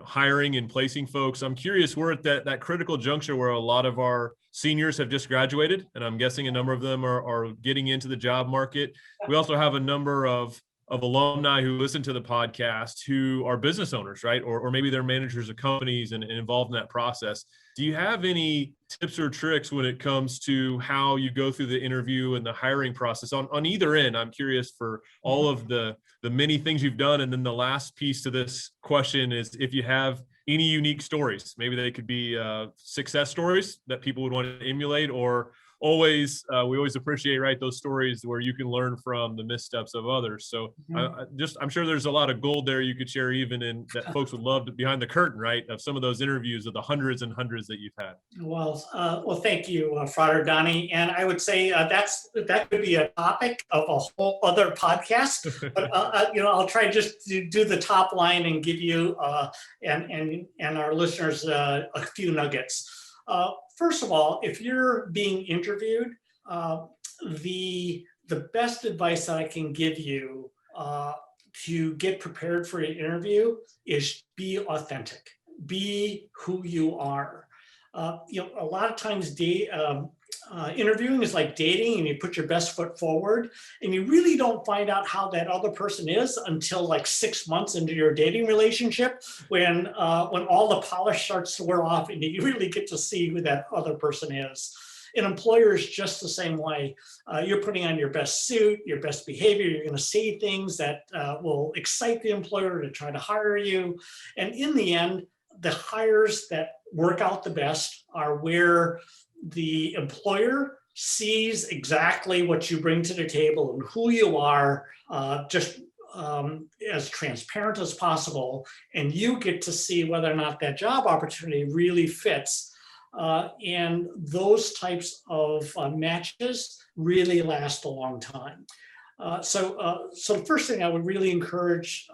hiring and placing folks. I'm curious, we're at that critical juncture where a lot of our seniors have just graduated, and I'm guessing a number of them are getting into the job market. We also have a number of alumni who listen to the podcast who are business owners, right? Or maybe they're managers of companies and involved in that process. Do you have any tips or tricks when it comes to how you go through the interview and the hiring process on either end? I'm curious for all of the many things you've done. And then the last piece to this question is if you have any unique stories, maybe they could be success stories that people would want to emulate, or always we always appreciate, right, those stories where you can learn from the missteps of others. So I'm sure there's a lot of gold there you could share, even in that folks would love to behind the curtain, right, of some of those interviews of the hundreds and hundreds that you've had. Well, thank you, Frater Donnie. And I would say that could be a topic of a whole other podcast. But I'll try just to do the top line and give you and our listeners a few nuggets. First of all, if you're being interviewed, the best advice that I can give you to get prepared for an interview is be authentic. Be who you are. A lot of times interviewing is like dating, and you put your best foot forward, and you really don't find out how that other person is until like 6 months into your dating relationship, when all the polish starts to wear off and you really get to see who that other person is. An employer is just the same way. You're putting on your best suit, your best behavior. You're going to say things that will excite the employer to try to hire you. And in the end, the hires that work out the best are where the employer sees exactly what you bring to the table and who you are, just as transparent as possible. And you get to see whether or not that job opportunity really fits. And those types of matches really last a long time. So the first thing I would really encourage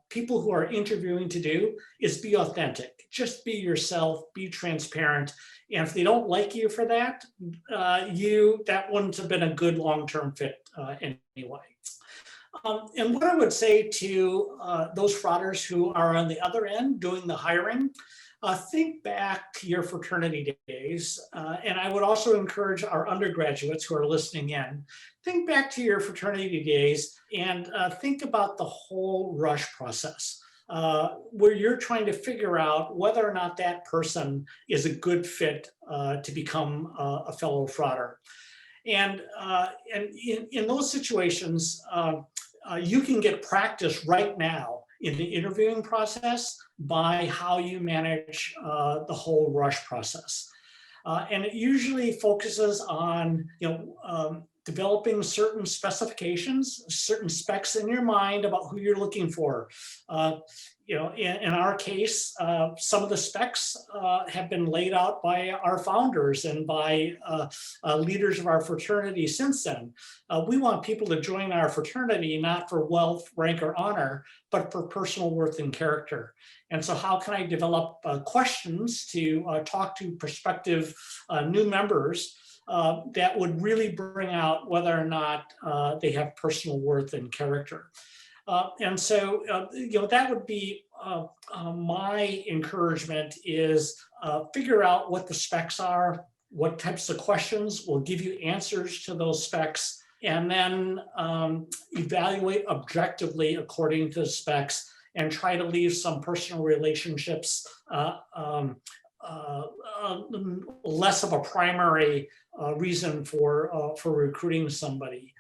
people who are interviewing to do is be authentic. Just be yourself, be transparent. And if they don't like you for that, that wouldn't have been a good long-term fit anyway. And what I would say to those frauders who are on the other end doing the hiring, think back to your fraternity days. And I would also encourage our undergraduates who are listening in, think back to your fraternity days and think about the whole rush process, where you're trying to figure out whether or not that person is a good fit to become a fellow frauder. And in those situations, you can get practice right now in the interviewing process by how you manage the whole rush process. And it usually focuses on, developing certain specifications, certain specs in your mind about who you're looking for. In our case, some of the specs have been laid out by our founders and by leaders of our fraternity since then. We want people to join our fraternity not for wealth, rank, or honor, but for personal worth and character. And so how can I develop questions to talk to prospective new members that would really bring out whether or not they have personal worth and character. And so, that would be my encouragement is figure out what the specs are, what types of questions will give you answers to those specs, and then evaluate objectively according to the specs and try to leave some personal relationships less of a primary reason for recruiting somebody.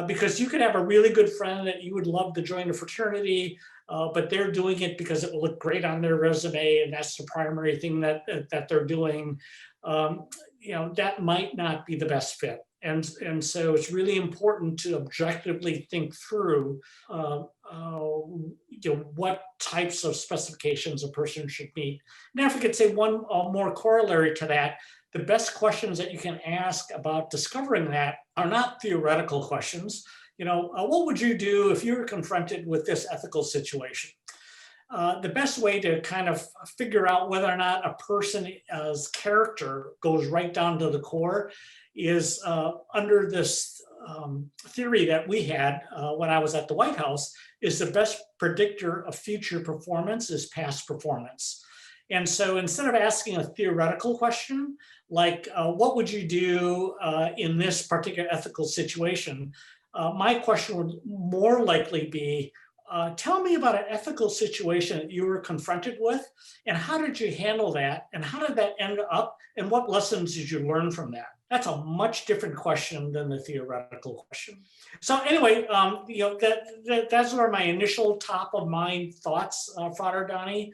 Because you could have a really good friend that you would love to join a fraternity, but they're doing it because it will look great on their resume, and that's the primary thing that they're doing. That might not be the best fit. And so it's really important to objectively think through what types of specifications a person should meet. Now, if we could say one more corollary to that, the best questions that you can ask about discovering that are not theoretical questions. What would you do if you were confronted with this ethical situation? The best way to kind of figure out whether or not a person's character goes right down to the core is under this theory that we had when I was at the White House, is the best predictor of future performance is past performance. And so instead of asking a theoretical question, like what would you do in this particular ethical situation, my question would more likely be, tell me about an ethical situation that you were confronted with, and how did you handle that, and how did that end up, and what lessons did you learn from that? That's a much different question than the theoretical question. So anyway, that's where my initial top of mind thoughts, Frater Donnie,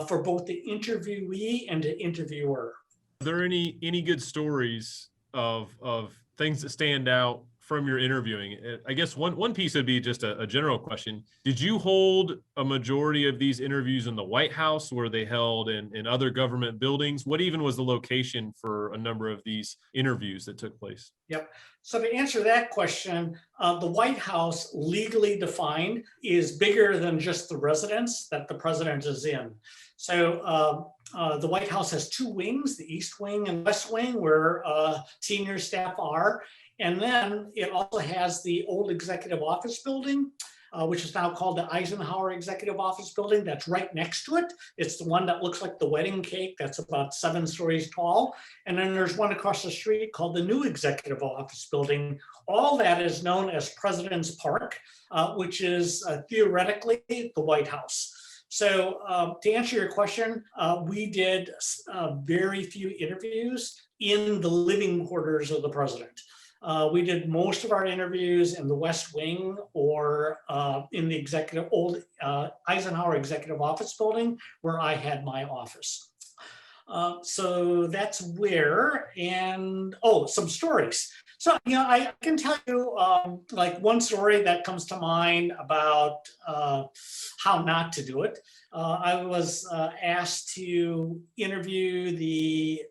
for both the interviewee and the interviewer. Are there any good stories of things that stand out from your interviewing. I guess one piece would be just a general question. Did you hold a majority of these interviews in the White House? Were they held in other government buildings? What even was the location for a number of these interviews that took place? Yep. So to answer that question, the White House, legally defined, is bigger than just the residence that the president is in. So the White House has two wings, the East Wing and West Wing, where senior staff are. And then it also has the old executive office building, which is now called the Eisenhower Executive Office Building. That's right next to it. It's the one that looks like the wedding cake. That's about 7 stories tall. And then there's one across the street called the new Executive Office Building. All that is known as President's Park, which is theoretically the White House. So to answer your question, we did very few interviews in the living quarters of the president. We did most of our interviews in the West Wing or in the old Eisenhower Executive Office Building, where I had my office. So that's where, and some stories. So, I can tell you like one story that comes to mind about how not to do it. I was asked to interview the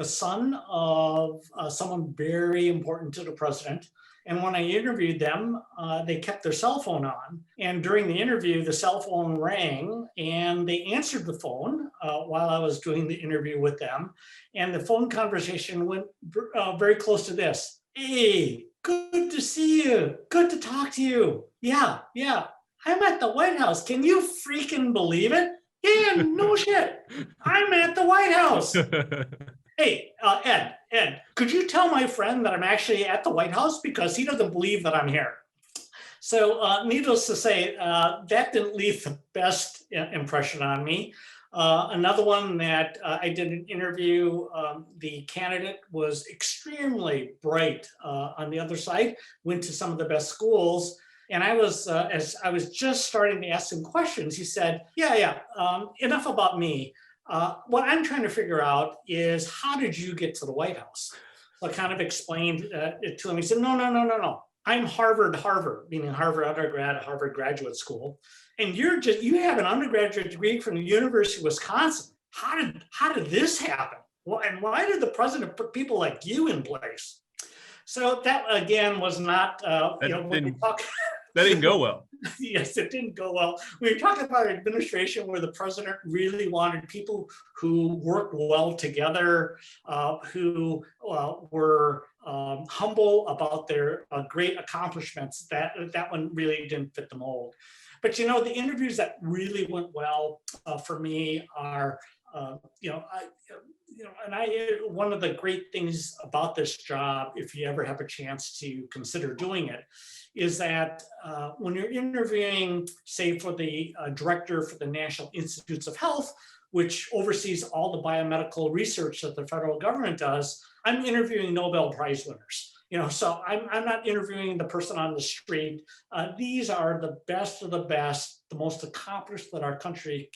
son of someone very important to the president. And when I interviewed them, they kept their cell phone on. And during the interview, the cell phone rang and they answered the phone while I was doing the interview with them. And the phone conversation went very close to this. Hey, good to see you. Good to talk to you. Yeah. I'm at the White House. Can you freaking believe it? Yeah, no shit. I'm at the White House. Hey, Ed, could you tell my friend that I'm actually at the White House because he doesn't believe that I'm here? So needless to say, that didn't leave the best impression on me. Another one that I did an interview, the candidate was extremely bright on the other side, went to some of the best schools. And I was, as I was just starting to ask him questions, he said, enough about me. What I'm trying to figure out is, how did you get to the White House? So I kind of explained it to him. He said, no. I'm Harvard, meaning Harvard undergrad, Harvard graduate school. And you have an undergraduate degree from the University of Wisconsin. How did this happen? Well, and why did the president put people like you in place? So that again was not, that didn't go well. Yes, it didn't go well. We were talking about an administration where the president really wanted people who worked well together, who were humble about their great accomplishments. That one really didn't fit the mold. But the interviews that really went well for me are, one of the great things about this job, if you ever have a chance to consider doing it, is that when you're interviewing, say, for the director for the National Institutes of Health, which oversees all the biomedical research that the federal government does, I'm interviewing Nobel Prize winners. So I'm not interviewing the person on the street. These are the best of the best, the most accomplished that our country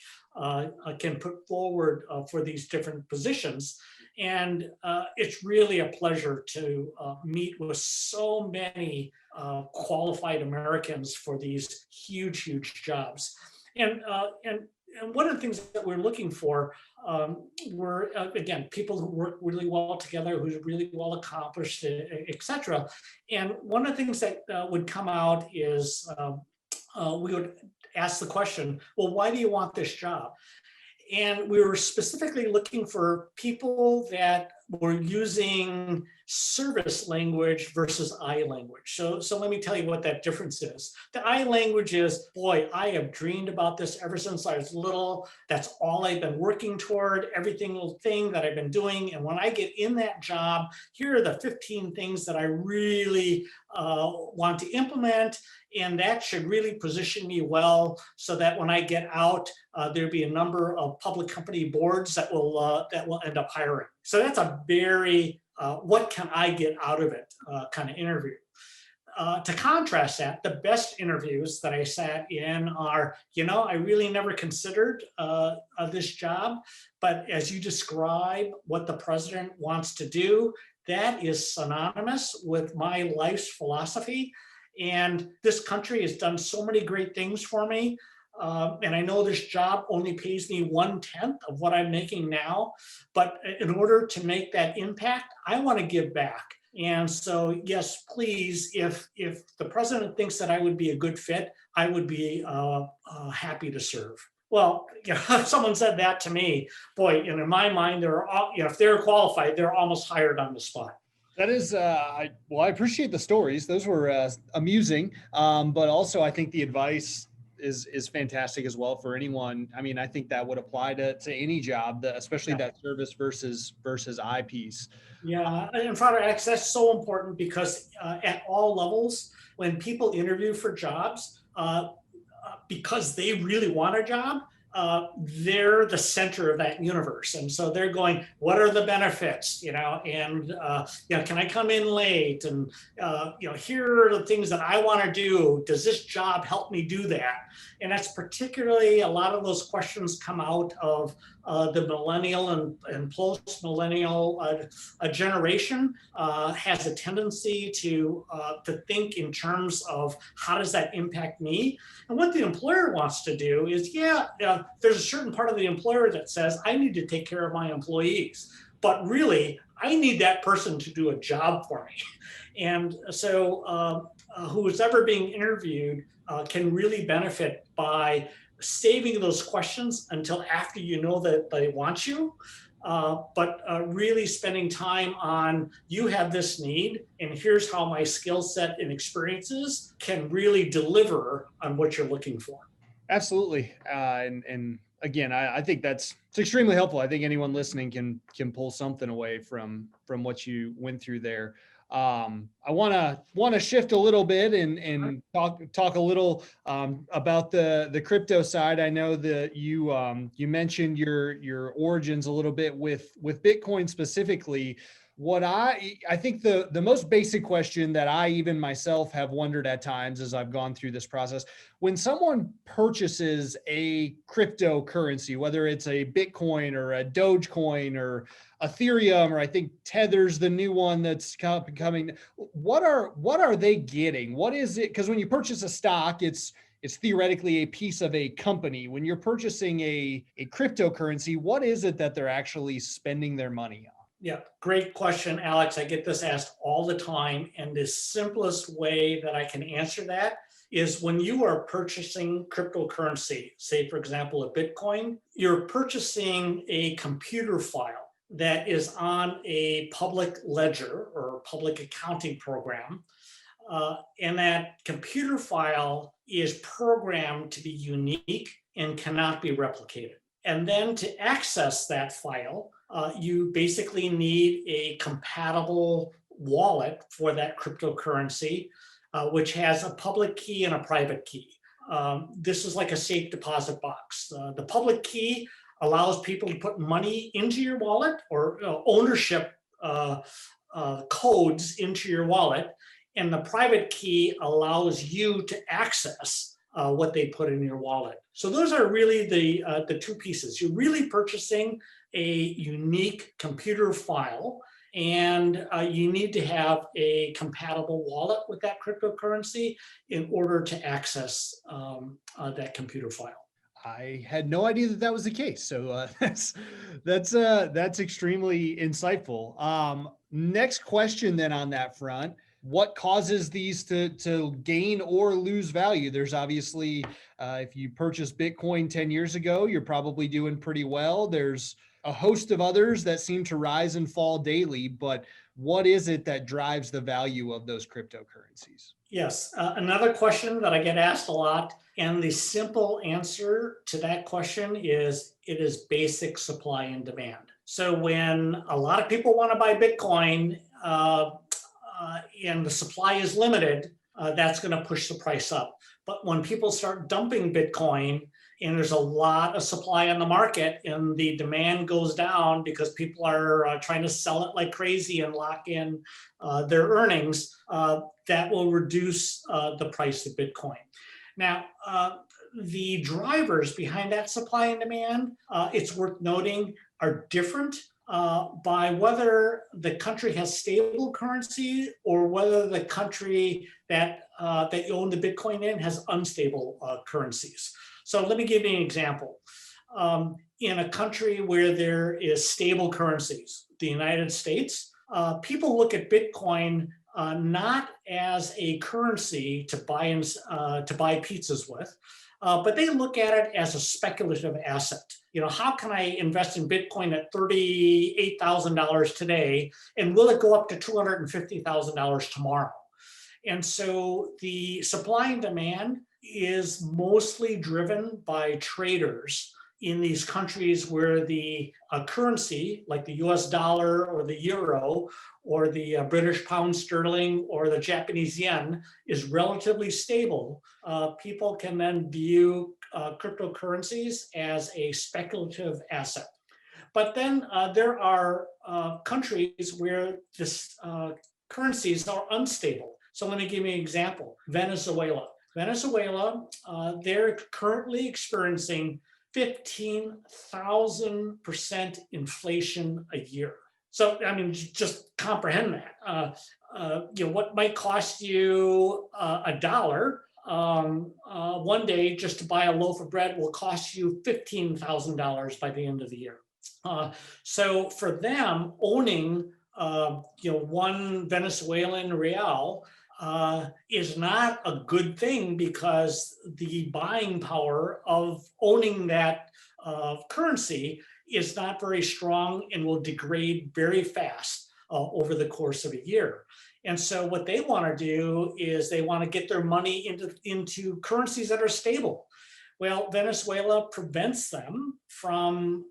can put forward for these different positions. And it's really a pleasure to meet with so many qualified Americans for these huge jobs. And one of the things that we're looking for were, again, people who work really well together, who's really well accomplished, et cetera. And one of the things that would come out is we would ask the question, well, why do you want this job? And we were specifically looking for people that were using service language versus I language. So let me tell you what that difference is. The I language is, boy, I have dreamed about this ever since I was little. That's all I've been working toward, every single thing that I've been doing. And when I get in that job, here are the 15 things that I really want to implement. And that should really position me well so that when I get out, there'll be a number of public company boards that will end up hiring. So that's a very what can I get out of it kind of interview. to contrast that, the best interviews that I sat in are, I really never considered this job, but as you describe what the president wants to do, that is synonymous with my life's philosophy. And this country has done so many great things for me. And I know this job only pays me 1/10 of what I'm making now, but in order to make that impact, I want to give back. And so, yes, please, if the president thinks that I would be a good fit, I would be happy to serve. Well, if someone said that to me, boy, in my mind, if they're qualified, they're almost hired on the spot. That is, I appreciate the stories. Those were amusing, but also I think the advice is fantastic as well for anyone. I mean, I think that would apply to any job, especially that service versus I piece. Yeah, and Frater, that's so important because at all levels, when people interview for jobs, because they really want a job, they're the center of that universe. And so they're going, what are the benefits, and, can I come in late? And, here are the things that I want to do. Does this job help me do that? And that's particularly a lot of those questions come out of the millennial and post-millennial generation has a tendency to think in terms of how does that impact me? And what the employer wants to do is, there's a certain part of the employer that says, I need to take care of my employees, but really, I need that person to do a job for me. And so who's ever being interviewed can really benefit by saving those questions until after you know that they want you, but really spending time on, you have this need, and here's how my skill set and experiences can really deliver on what you're looking for. Absolutely. And again, I think it's extremely helpful. I think anyone listening can pull something away from what you went through there. I want to shift a little bit and talk a little about the crypto side. I know that you mentioned your origins a little bit with Bitcoin specifically. What I think the most basic question that I even myself have wondered at times as I've gone through this process, when someone purchases a cryptocurrency, whether it's a Bitcoin or a Dogecoin or Ethereum, or I think Tether's the new one that's coming, what are they getting? What is it? Because when you purchase a stock, it's theoretically a piece of a company. When you're purchasing a cryptocurrency, what is it that they're actually spending their money on? Yeah, great question, Alex. I get this asked all the time. And the simplest way that I can answer that is when you are purchasing cryptocurrency, say, for example, a Bitcoin, you're purchasing a computer file that is on a public ledger or public accounting program. And that computer file is programmed to be unique and cannot be replicated. And then to access that file, you basically need a compatible wallet for that cryptocurrency, which has a public key and a private key. This is like a safe deposit box. The public key allows people to put money into your wallet or ownership codes into your wallet. And the private key allows you to access what they put in your wallet. So those are really the two pieces. You're really purchasing a unique computer file, and you need to have a compatible wallet with that cryptocurrency in order to access that computer file. I had no idea that was the case. So that's extremely insightful. Next question then on that front. What causes these to gain or lose value? There's obviously, if you purchased Bitcoin 10 years ago, you're probably doing pretty well. There's a host of others that seem to rise and fall daily, but what is it that drives the value of those cryptocurrencies? Yes, another question that I get asked a lot, and the simple answer to that question is it is basic supply and demand. So when a lot of people want to buy Bitcoin, and the supply is limited, that's going to push the price up. But when people start dumping Bitcoin and there's a lot of supply on the market, and the demand goes down because people are trying to sell it like crazy and lock in their earnings, that will reduce the price of Bitcoin. Now, the drivers behind that supply and demand, it's worth noting, are different by whether the country has stable currency or whether the country that you own the Bitcoin in has unstable currencies. So let me give you an example. In a country where there is stable currencies, the United States, people look at Bitcoin not as a currency to buy pizzas with, but they look at it as a speculative asset. You know, how can I invest in Bitcoin at $38,000 today, and will it go up to $250,000 tomorrow? And so the supply and demand is mostly driven by traders in these countries where the currency, like the US dollar or the euro or the British pound sterling or the Japanese yen, is relatively stable. People can then view cryptocurrencies as a speculative asset. But then there are countries where this currencies are unstable. So let me give you an example. Venezuela. They're currently experiencing 15,000% inflation a year. So, I mean, just comprehend that. What might cost you $1 one day just to buy a loaf of bread will cost you $15,000 by the end of the year. So for them, owning one Venezuelan real is not a good thing, because the buying power of owning that currency is not very strong and will degrade very fast over the course of a year. And so what they want to do is they want to get their money into currencies that are stable. Well, Venezuela prevents them from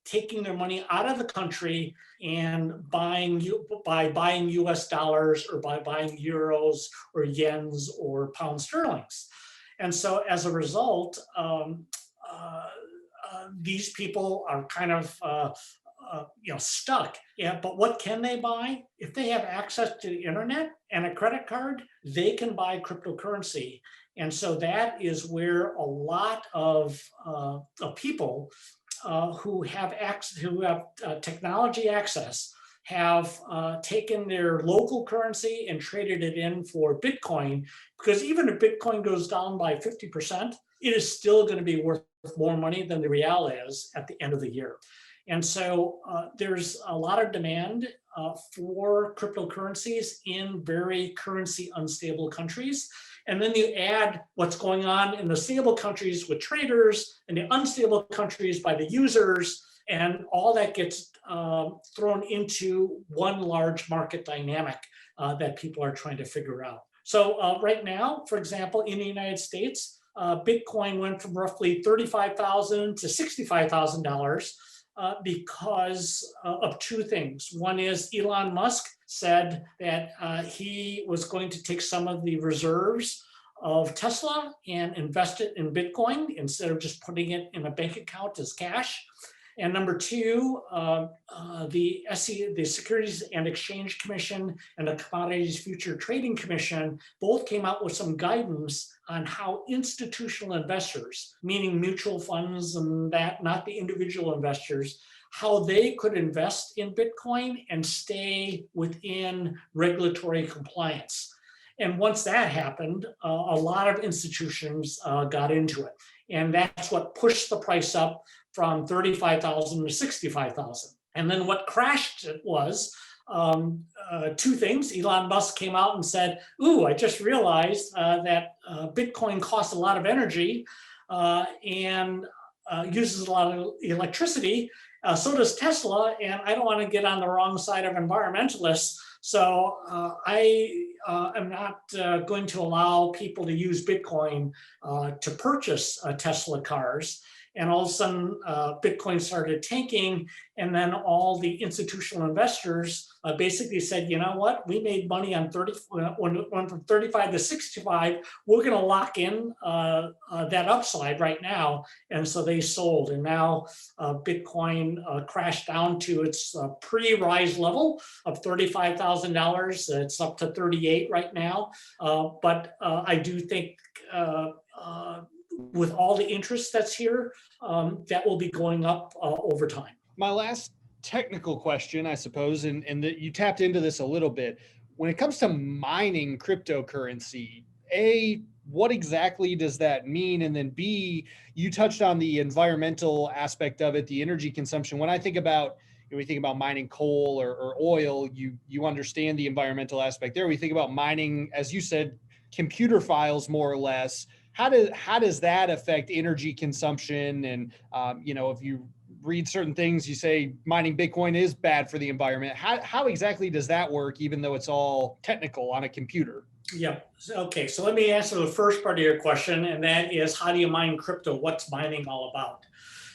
taking their money out of the country and buying US dollars or by buying euros or yens or pound sterlings. And so as a result, these people are kind of stuck. Yeah, but what can they buy? If they have access to the internet and a credit card, they can buy cryptocurrency. And so that is where a lot of people who have technology access have taken their local currency and traded it in for Bitcoin, because even if Bitcoin goes down by 50%, it is still going to be worth more money than the real is at the end of the year. And so there's a lot of demand for cryptocurrencies in very currency unstable countries. And then you add what's going on in the stable countries with traders and the unstable countries by the users, and all that gets thrown into one large market dynamic that people are trying to figure out. So right now, for example, in the United States, Bitcoin went from roughly $35,000 to $65,000 because of two things. One is Elon Musk said that he was going to take some of the reserves of Tesla and invest it in Bitcoin instead of just putting it in a bank account as cash. And number two, the Securities and Exchange Commission and the Commodities Future Trading Commission both came out with some guidance on how institutional investors, meaning mutual funds and that, not the individual investors, how they could invest in Bitcoin and stay within regulatory compliance. And once that happened, a lot of institutions got into it. And that's what pushed the price up from 35,000 to 65,000. And then what crashed it was two things. Elon Musk came out and said, ooh, I just realized that Bitcoin costs a lot of energy and uses a lot of electricity. So does Tesla, and I don't want to get on the wrong side of environmentalists. So I am not going to allow people to use Bitcoin to purchase Tesla cars. and all of a sudden Bitcoin started tanking, and then all the institutional investors basically said, you know what, we made money on when it went from 35 to 65, we're going to lock in that upside right now. And so they sold, and now Bitcoin crashed down to its pre-rise level of $35,000. It's up to 38 right now. But I do think with all the interest that's here, that will be going up over time. My last technical question, I suppose, and that you tapped into this a little bit. When it comes to mining cryptocurrency, A, what exactly does that mean? And then B, you touched on the environmental aspect of it, the energy consumption. When I think about, when we think about mining coal or oil, you understand the environmental aspect there. We think about mining, as you said, computer files more or less. How does that affect energy consumption? And if you read certain things, you say mining Bitcoin is bad for the environment. How exactly does that work, even though it's all technical on a computer? Yeah. Okay. So let me answer the first part of your question, and that is, how do you mine crypto? What's mining all about?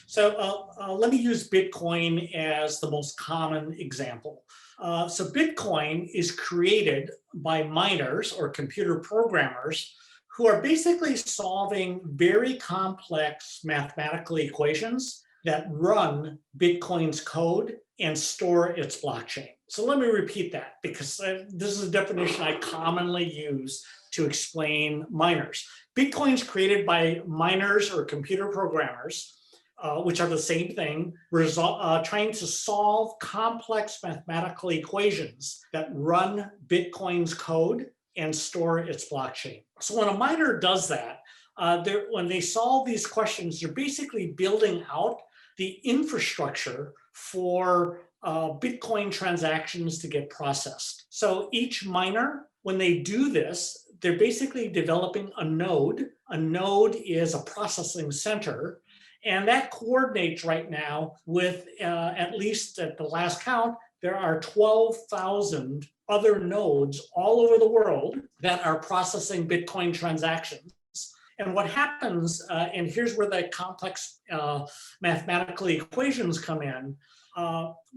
So let me use Bitcoin as the most common example. So Bitcoin is created by miners or computer programmers who are basically solving very complex mathematical equations that run Bitcoin's code and store its blockchain. So let me repeat that, because this is a definition I commonly use to explain miners. Bitcoin's created by miners or computer programmers, which are the same thing, trying to solve complex mathematical equations that run Bitcoin's code and store its blockchain. So when a miner does that, when they solve these questions, they're basically building out the infrastructure for Bitcoin transactions to get processed. So each miner, when they do this, they're basically developing a node. A node is a processing center, and that coordinates right now with, at least at the last count, there are 12,000 other nodes all over the world that are processing Bitcoin transactions. And what happens, and here's where the complex mathematical equations come in,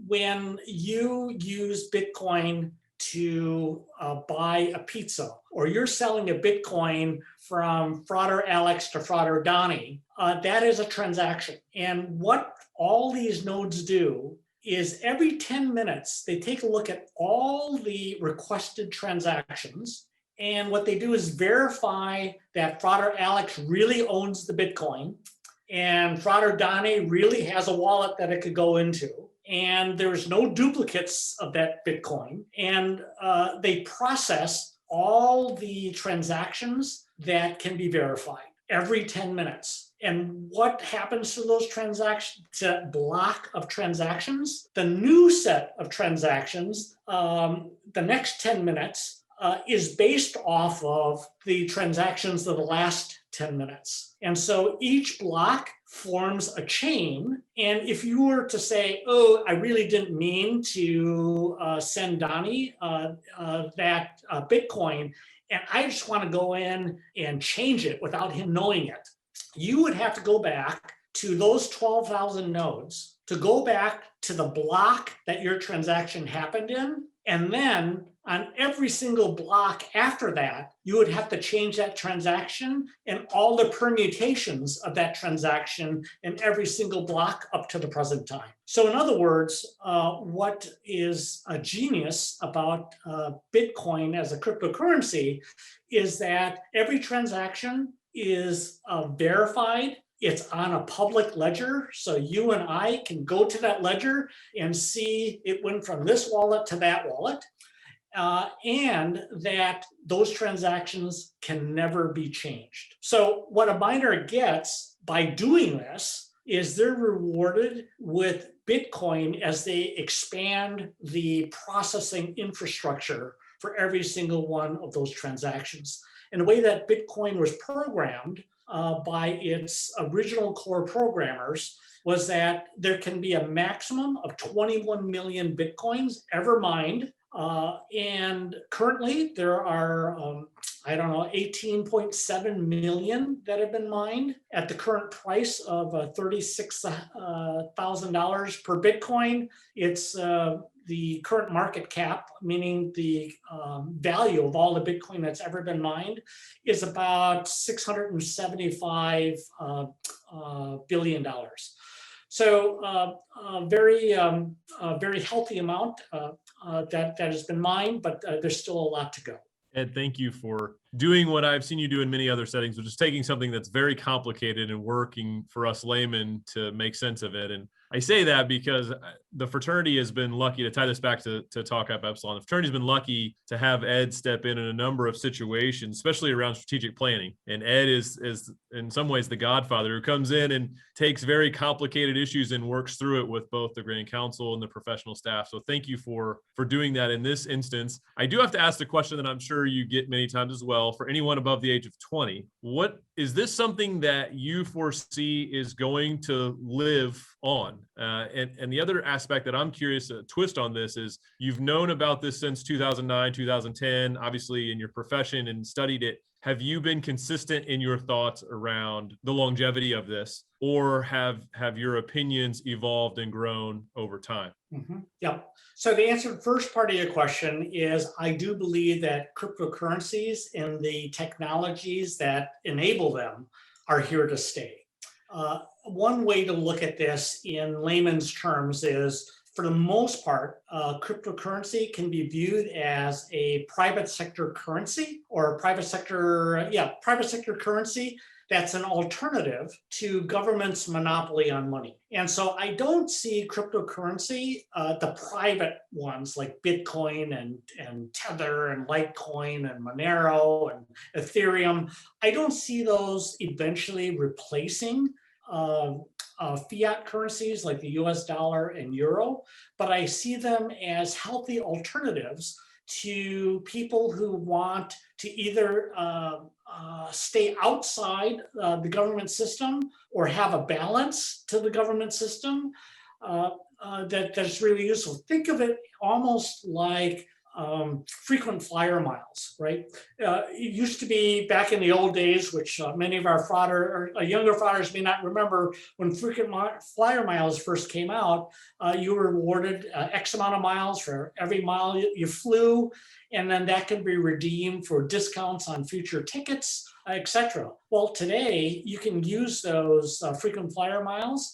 when you use Bitcoin to buy a pizza, or you're selling a Bitcoin from Frater Alex to Frater Donnie, that is a transaction. And what all these nodes do is every 10 minutes, they take a look at all the requested transactions. And what they do is verify that Frater Alex really owns the Bitcoin, and Frater Donnie really has a wallet that it could go into, and there's no duplicates of that Bitcoin. And they process all the transactions that can be verified every 10 minutes. And what happens to those transactions, to that block of transactions? The new set of transactions, the next 10 minutes, is based off of the transactions of the last 10 minutes. And so each block forms a chain. And if you were to say, oh, I really didn't mean to send Donnie that Bitcoin, and I just want to go in and change it without him knowing it, you would have to go back to those 12,000 nodes, to go back to the block that your transaction happened in. And then on every single block after that, you would have to change that transaction and all the permutations of that transaction in every single block up to the present time. So in other words, what is a genius about Bitcoin as a cryptocurrency is that every transaction is verified. It's on a public ledger, so you and I can go to that ledger and see it went from this wallet to that wallet, and that those transactions can never be changed. So what a miner gets by doing this is they're rewarded with Bitcoin as they expand the processing infrastructure for every single one of those transactions. And the way that Bitcoin was programmed by its original core programmers was that there can be a maximum of 21 million Bitcoins ever mined And currently there are, 18.7 million that have been mined at the current price of $36,000 per Bitcoin. It's the current market cap, meaning the value of all the Bitcoin that's ever been mined, is about $675 billion. So very healthy amount that has been mined, but there's still a lot to go. Ed, thank you for doing what I've seen you do in many other settings, which is taking something that's very complicated and working for us laymen to make sense of it. And I say that because the fraternity has been lucky, to tie this back to Talk Up Epsilon, the fraternity's been lucky to have Ed step in a number of situations, especially around strategic planning. And Ed is in some ways the godfather who comes in and takes very complicated issues and works through it with both the Grand Council and the professional staff. So thank you for doing that in this instance. I do have to ask the question that I'm sure you get many times as well, for anyone above the age of 20. What is this something that you foresee is going to live on? And the other aspect that I'm curious, a twist on this, is you've known about this since 2009, 2010, obviously in your profession, and studied it. Have you been consistent in your thoughts around the longevity of this, or have your opinions evolved and grown over time? Mm-hmm. Yeah. So the answer to the first part of your question is, I do believe that cryptocurrencies and the technologies that enable them are here to stay. One way to look at this in layman's terms is, for the most part, cryptocurrency can be viewed as a private sector currency, or private sector currency that's an alternative to government's monopoly on money. And so I don't see cryptocurrency, the private ones like Bitcoin and Tether and Litecoin and Monero and Ethereum, I don't see those eventually replacing fiat currencies like the US dollar and euro, but I see them as healthy alternatives to people who want to either stay outside the government system or have a balance to the government system that's really useful. Think of it almost like frequent flyer miles, right? It used to be back in the old days, which many of our younger fathers may not remember, when frequent flyer miles first came out, you were rewarded X amount of miles for every mile you flew, and then that can be redeemed for discounts on future tickets, etc. Well, today you can use those frequent flyer miles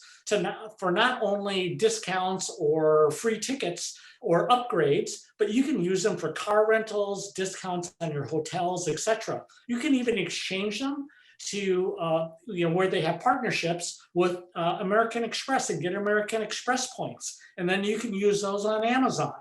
for not only discounts or free tickets or upgrades, but you can use them for car rentals, discounts on your hotels, etc. You can even exchange them to where they have partnerships with American Express and get American Express points, and then you can use those on Amazon.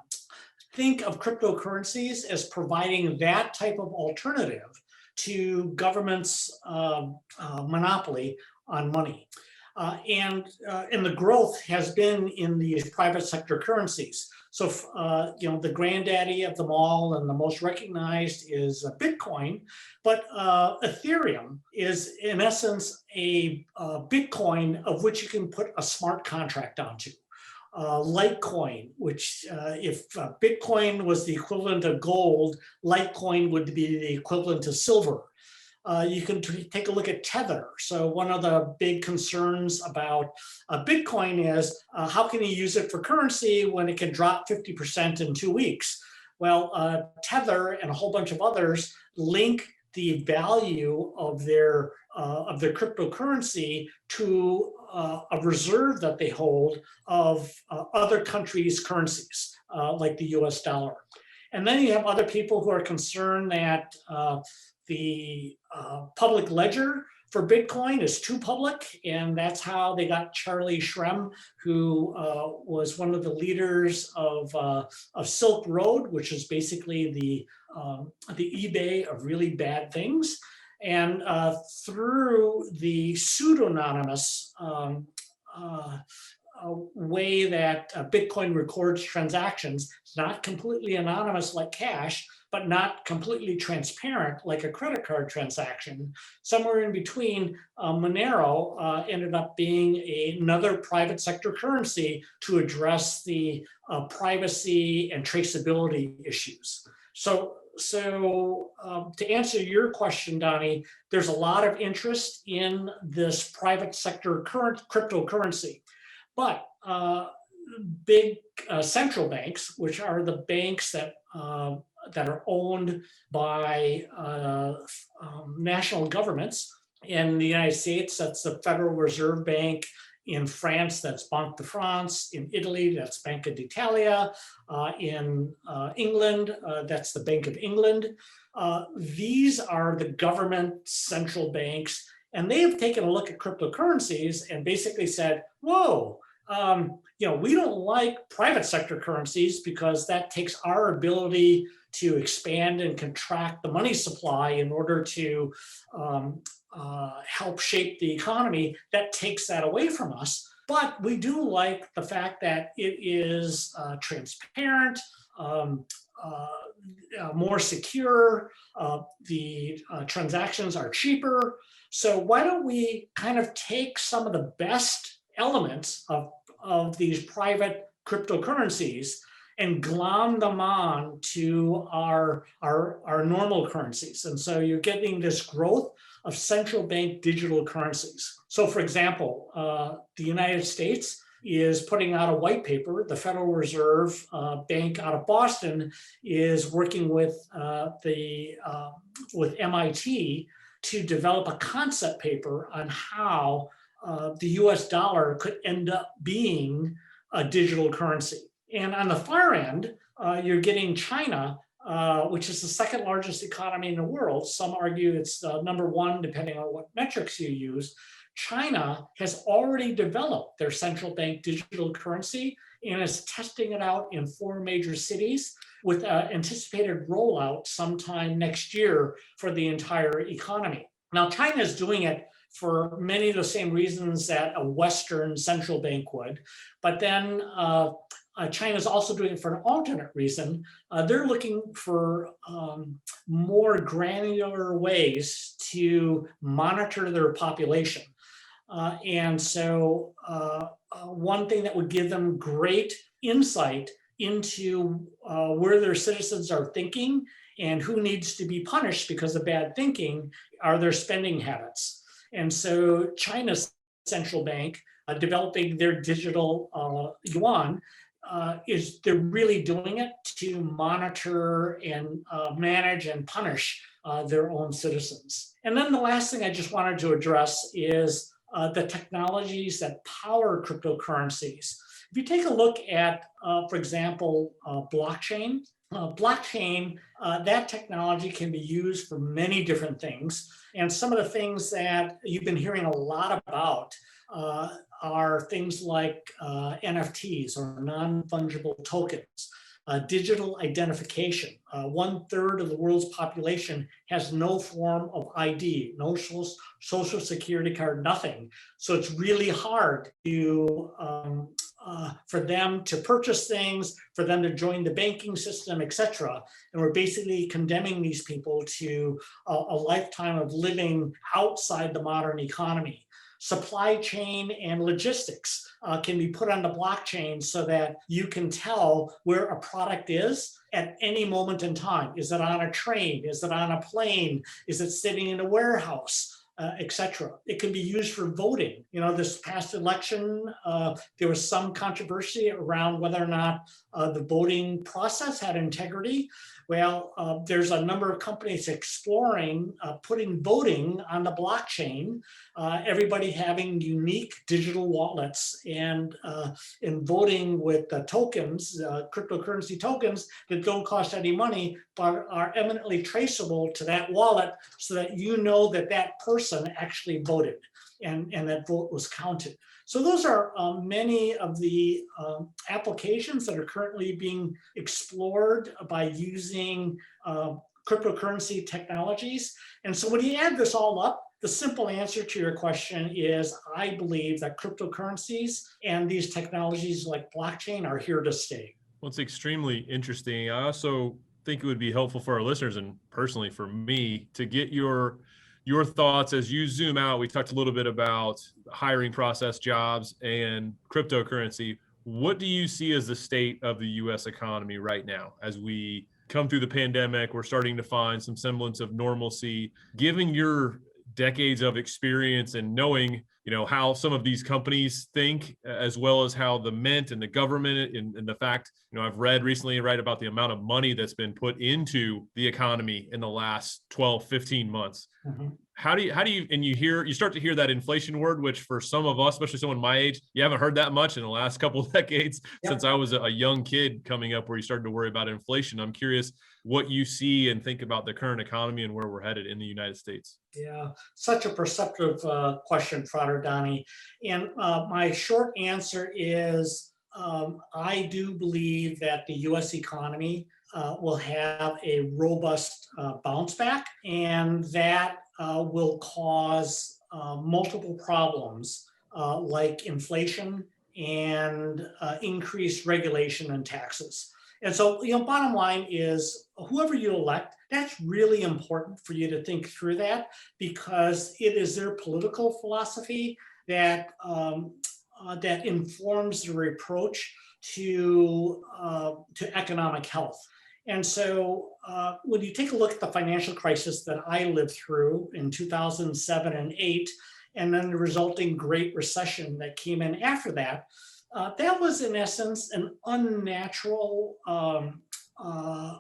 Think of cryptocurrencies as providing that type of alternative to government's monopoly on money. And the growth has been in these private sector currencies. So, the granddaddy of them all and the most recognized is Bitcoin, but Ethereum is in essence a Bitcoin of which you can put a smart contract onto. Litecoin, which if Bitcoin was the equivalent of gold, Litecoin would be the equivalent of silver. You can take a look at Tether. So one of the big concerns about Bitcoin is how can you use it for currency when it can drop 50% in 2 weeks? Well, Tether and a whole bunch of others link the value of their cryptocurrency to a reserve that they hold of other countries' currencies, like the US dollar. And then you have other people who are concerned that the public ledger for Bitcoin is too public, and that's how they got Charlie Shrem, who was one of the leaders of Silk Road, which is basically the eBay of really bad things. And through the pseudonymous way that Bitcoin records transactions. It's not completely anonymous like cash, but not completely transparent like a credit card transaction. Somewhere in between, Monero ended up being another private sector currency to address the privacy and traceability issues. So to answer your question, Donnie, there's a lot of interest in this private sector current cryptocurrency, but big central banks, which are the banks that are owned by national governments. In the United States, that's the Federal Reserve Bank. In France, that's Banque de France. In Italy, that's Banca d'Italia. In England, that's the Bank of England. These are the government central banks, and they have taken a look at cryptocurrencies and basically said, whoa, we don't like private sector currencies because that takes our ability to expand and contract the money supply in order to help shape the economy. That takes that away from us. But we do like the fact that it is transparent, more secure, the transactions are cheaper. So why don't we kind of take some of the best elements of these private cryptocurrencies and glom them on to our normal currencies. And so you're getting this growth of central bank digital currencies. So for example, the United States is putting out a white paper. The Federal Reserve Bank out of Boston is working with MIT to develop a concept paper on how the US dollar could end up being a digital currency. And on the far end, you're getting China, which is the second largest economy in the world. Some argue it's number one, depending on what metrics you use. China has already developed their central bank digital currency and is testing it out in 4 major cities with anticipated rollout sometime next year for the entire economy. Now, China is doing it for many of the same reasons that a Western central bank would, but then China is also doing it for an alternate reason. They're looking for more granular ways to monitor their population. And so one thing that would give them great insight into where their citizens are thinking and who needs to be punished because of bad thinking are their spending habits. And so China's central bank developing their digital yuan they're really doing it to monitor and manage and punish their own citizens. And then the last thing I just wanted to address is the technologies that power cryptocurrencies. If you take a look at, for example, blockchain, that technology can be used for many different things. And some of the things that you've been hearing a lot about are things like NFTs or non-fungible tokens, digital identification. 1/3 of the world's population has no form of ID, no social security card, nothing. So it's really hard to for them to purchase things, for them to join the banking system, etc. And we're basically condemning these people to a lifetime of living outside the modern economy. Supply chain and logistics can be put on the blockchain so that you can tell where a product is at any moment in time. Is it on a train? Is it on a plane? Is it sitting in a warehouse? Etc. It can be used for voting. This past election, there was some controversy around whether or not the voting process had integrity. Well, there's a number of companies exploring putting voting on the blockchain, everybody having unique digital wallets and voting with tokens, cryptocurrency tokens that don't cost any money, but are eminently traceable to that wallet so that you know that that person actually voted and that vote was counted. So those are many of the applications that are currently being explored by using cryptocurrency technologies. And so when you add this all up, the simple answer to your question is I believe that cryptocurrencies and these technologies like blockchain are here to stay. Well, it's extremely interesting. I also think it would be helpful for our listeners and personally for me to get your thoughts as you zoom out. We talked a little bit about hiring process, jobs, and cryptocurrency. What do you see as the state of the U.S. economy right now as we come through the pandemic? We're starting to find some semblance of normalcy. Given your decades of experience and knowing, how some of these companies think, as well as how the mint and the government and the fact, I've read recently, about the amount of money that's been put into the economy in the last 12, 15 months. Mm-hmm. How do you, and you start to hear that inflation word, which for some of us, especially someone my age, you haven't heard that much in the last couple of decades. Yep. Since I was a young kid coming up where you started to worry about inflation. I'm curious what you see and think about the current economy and where we're headed in the United States. Yeah, such a perceptive question, Frater Donnie. And my short answer is I do believe that the U.S. economy will have a robust bounce back, and that will cause multiple problems like inflation and increased regulation and taxes. And so, bottom line is whoever you elect, that's really important for you to think through that, because it is their political philosophy that that informs their approach to economic health. And so when you take a look at the financial crisis that I lived through in 2007 and 8, and then the resulting Great Recession that came in after that, that was in essence an unnatural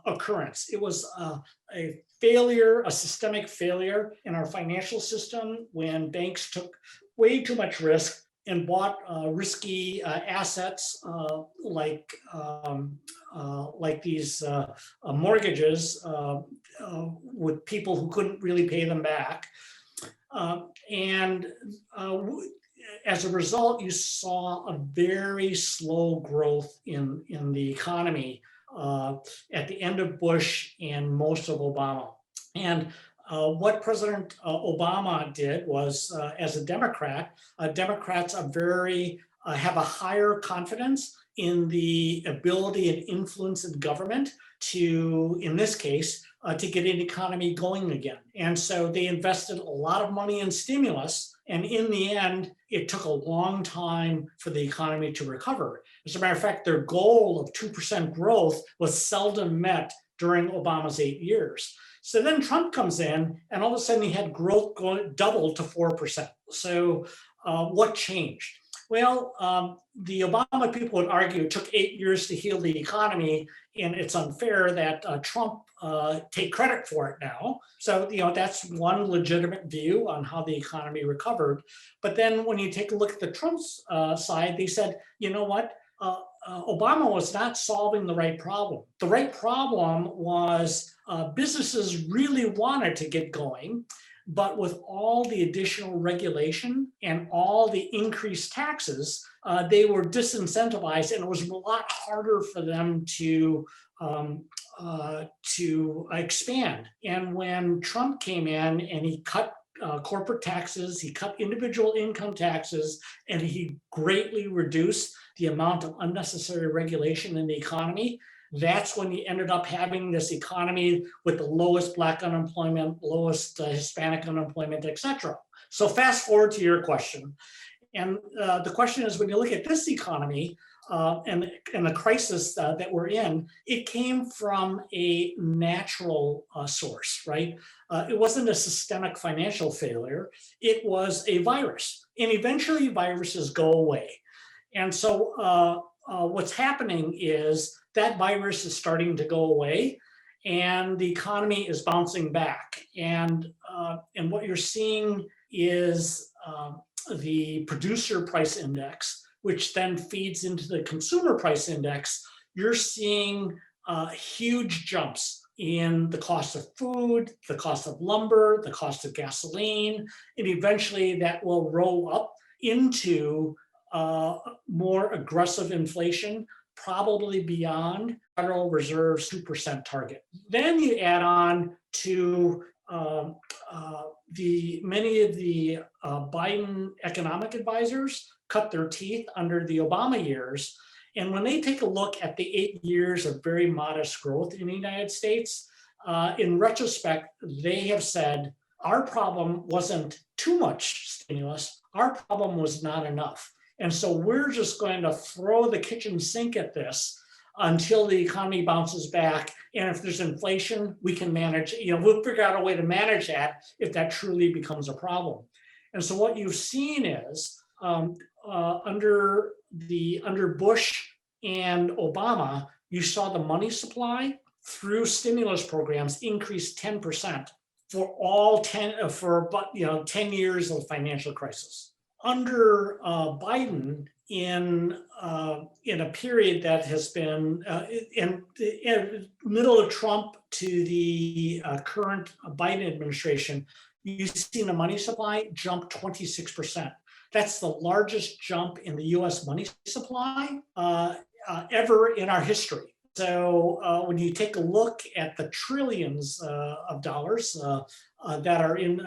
occurrence. It was a failure, a systemic failure in our financial system when banks took way too much risk and bought risky assets like these mortgages with people who couldn't really pay them back. As a result, you saw a very slow growth in the economy at the end of Bush and most of Obama. And what President Obama did was, as a Democrat, Democrats are have a higher confidence in the ability and influence of government to, in this case, to get an economy going again. And so they invested a lot of money in stimulus. And in the end, it took a long time for the economy to recover. As a matter of fact, their goal of 2% growth was seldom met during Obama's 8 years. So then Trump comes in, and all of a sudden he had growth double to 4%. So what changed? Well, the Obama people would argue it took 8 years to heal the economy, and it's unfair that Trump take credit for it now. So, that's one legitimate view on how the economy recovered. But then when you take a look at the Trump's side, they said, you know what? Obama was not solving the right problem. The right problem was businesses really wanted to get going, but with all the additional regulation and all the increased taxes, they were disincentivized, and it was a lot harder for them to expand. And when Trump came in and he cut corporate taxes, he cut individual income taxes, and he greatly reduced the amount of unnecessary regulation in the economy, that's when you ended up having this economy with the lowest Black unemployment, lowest Hispanic unemployment, et cetera. So fast forward to your question. And the question is, when you look at this economy and the crisis that we're in, it came from a natural source, right? It wasn't a systemic financial failure. It was a virus. And eventually viruses go away. And so what's happening is that virus is starting to go away, and the economy is bouncing back. And what you're seeing is the producer price index, which then feeds into the consumer price index. You're seeing huge jumps in the cost of food, the cost of lumber, the cost of gasoline, and eventually that will roll up into more aggressive inflation probably beyond Federal Reserve's 2% target. Then you add on to many of the Biden economic advisors cut their teeth under the Obama years. And when they take a look at the 8 years of very modest growth in the United States, in retrospect, they have said, our problem wasn't too much stimulus, our problem was not enough. And so we're just going to throw the kitchen sink at this until the economy bounces back. And if there's inflation, we can manage, we'll figure out a way to manage that if that truly becomes a problem. And so what you've seen is under Bush and Obama, you saw the money supply through stimulus programs increase 10% for 10 years of financial crisis. Under Biden, in a period that has been in middle of Trump to the current Biden administration, you've seen the money supply jump 26%. That's the largest jump in the U.S. money supply ever in our history. So when you take a look at the trillions of dollars that are in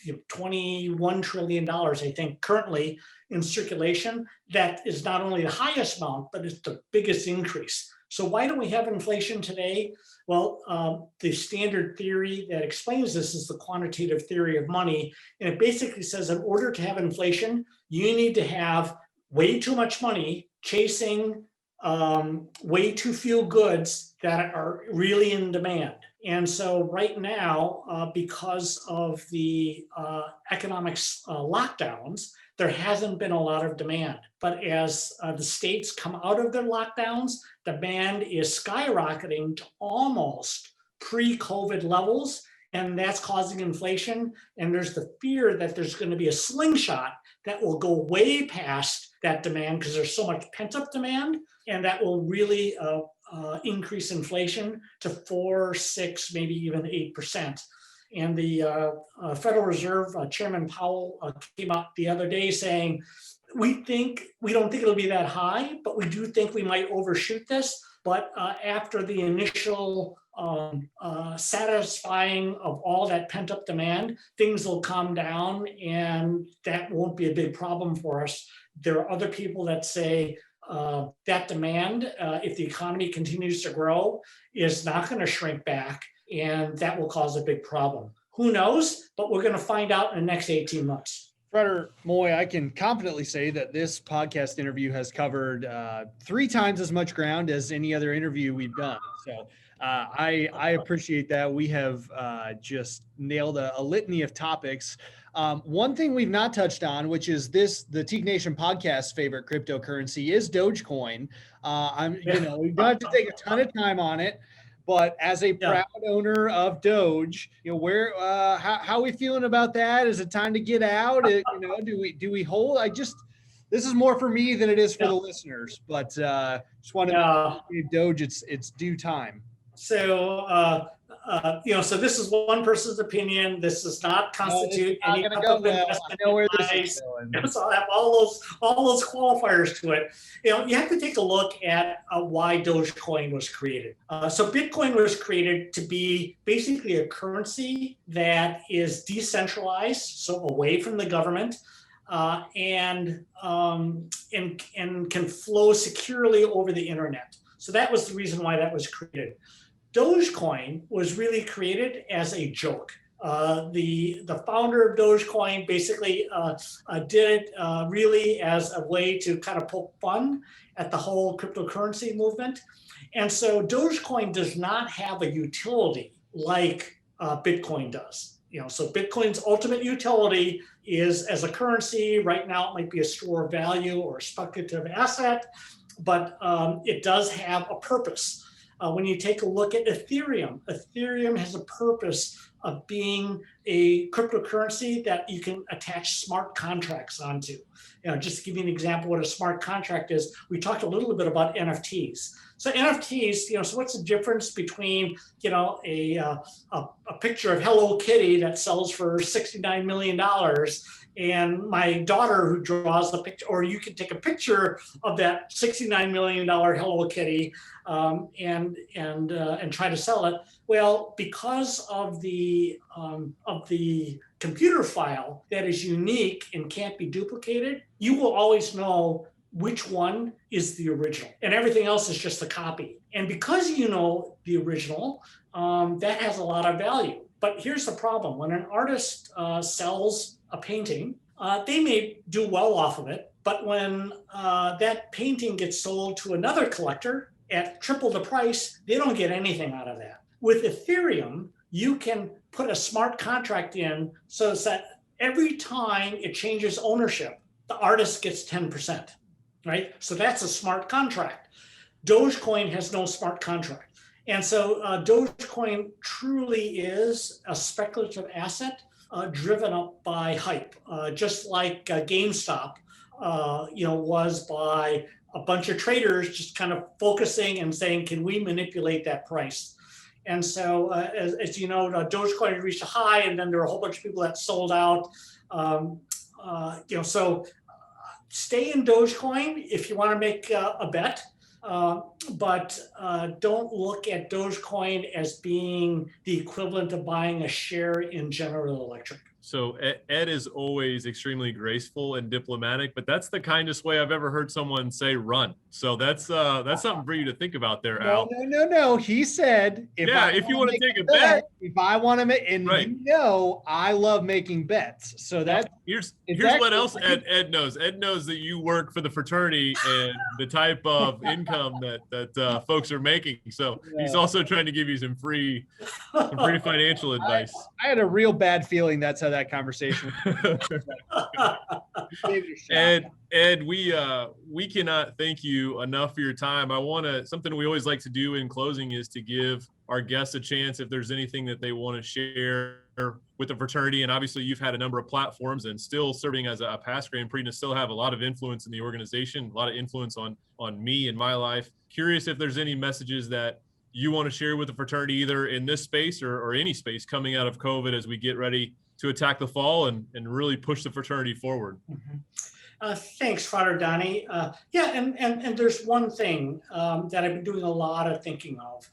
$21 trillion, I think, currently in circulation, that is not only the highest amount, but it's the biggest increase. So why do we have inflation today? Well, the standard theory that explains this is the quantitative theory of money. And it basically says in order to have inflation, you need to have way too much money chasing way too few goods that are really in demand. And so right now, because of the economic lockdowns, there hasn't been a lot of demand. But as the states come out of their lockdowns, demand is skyrocketing to almost pre-COVID levels, and that's causing inflation. And there's the fear that there's going to be a slingshot that will go way past that demand because there's so much pent-up demand, and that will really increase inflation to 4, 6, maybe even 8%. And the Federal Reserve Chairman Powell came out the other day saying, we don't think it'll be that high, but we do think we might overshoot this. But after the initial satisfying of all that pent up demand, things will calm down and that won't be a big problem for us. There are other people that say that demand, if the economy continues to grow, is not going to shrink back, and that will cause a big problem. Who knows? But we're going to find out in the next 18 months. Frater Moy, I can confidently say that this podcast interview has covered 3 times as much ground as any other interview we've done. So I appreciate that. We have just nailed a litany of topics. One thing we've not touched on, which is the Teak Nation podcast's favorite cryptocurrency, is Dogecoin. We don't have to take a ton of time on it, but as a proud owner of Doge, how are we feeling about that? Is it time to get out? Do we hold? This is more for me than it is for the listeners, but just want to give Doge its due time. So, so this is one person's opinion. This does not constitute any type of investment advice. So I have all those qualifiers to it. You have to take a look at why Dogecoin was created. So Bitcoin was created to be basically a currency that is decentralized, so away from the government, and can flow securely over the internet. So that was the reason why that was created. Dogecoin was really created as a joke. The founder of Dogecoin basically did it really as a way to kind of poke fun at the whole cryptocurrency movement. And so Dogecoin does not have a utility like Bitcoin does. So Bitcoin's ultimate utility is as a currency. Right now, it might be a store of value or a speculative asset, but it does have a purpose. When you take a look at Ethereum has a purpose of being a cryptocurrency that you can attach smart contracts onto. Just to give you an example, what a smart contract is, we talked a little bit about NFTs. So NFTs, so what's the difference between, a picture of Hello Kitty that sells for $69 million and my daughter who draws the picture, or you can take a picture of that $69 million Hello Kitty and try to sell it. Well, because of the computer file that is unique and can't be duplicated, you will always know which one is the original, and everything else is just a copy. And because you know the original, that has a lot of value. But here's the problem: when an artist sells a painting, they may do well off of it, but when that painting gets sold to another collector at triple the price, they don't get anything out of that. With Ethereum, you can put a smart contract in so that every time it changes ownership, the artist gets 10%, right? So that's a smart contract. Dogecoin has no smart contract. And so Dogecoin truly is a speculative asset driven up by hype, just like GameStop, was by a bunch of traders just kind of focusing and saying, can we manipulate that price? And so, as you know, Dogecoin reached a high, and then there were a whole bunch of people that sold out. So stay in Dogecoin if you want to make a bet, but don't look at Dogecoin as being the equivalent of buying a share in General Electric. So Ed is always extremely graceful and diplomatic, but that's the kindest way I've ever heard someone say run. So that's something for you to think about there, Al. No. He said, if you want to take a bet, if I want to make, and right. I love making bets. So that here's what else Ed knows. Ed knows that you work for the fraternity and the type of income that folks are making. So he's also trying to give you some free financial advice. I had a real bad feeling that's how that conversation Ed, we cannot thank you enough for your time. Something we always like to do in closing is to give our guests a chance if there's anything that they want to share with the fraternity. And obviously you've had a number of platforms and still serving as a past Grand Prytanis, still have a lot of influence in the organization, a lot of influence on me and my life. Curious if there's any messages that you want to share with the fraternity, either in this space or any space coming out of COVID as we get ready to attack the fall and really push the fraternity forward. Mm-hmm. Thanks, Frater Donnie. And there's one thing that I've been doing a lot of thinking of.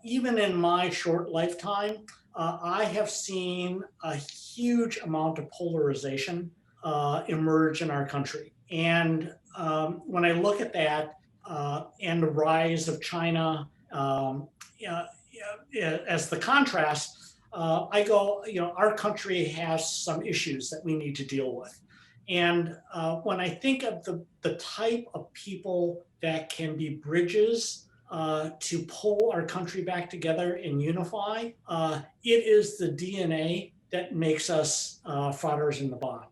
Even in my short lifetime, I have seen a huge amount of polarization emerge in our country. And when I look at that and the rise of China as the contrast, I go, our country has some issues that we need to deal with. And when I think of the type of people that can be bridges to pull our country back together and unify, it is the DNA that makes us fratres in the bond.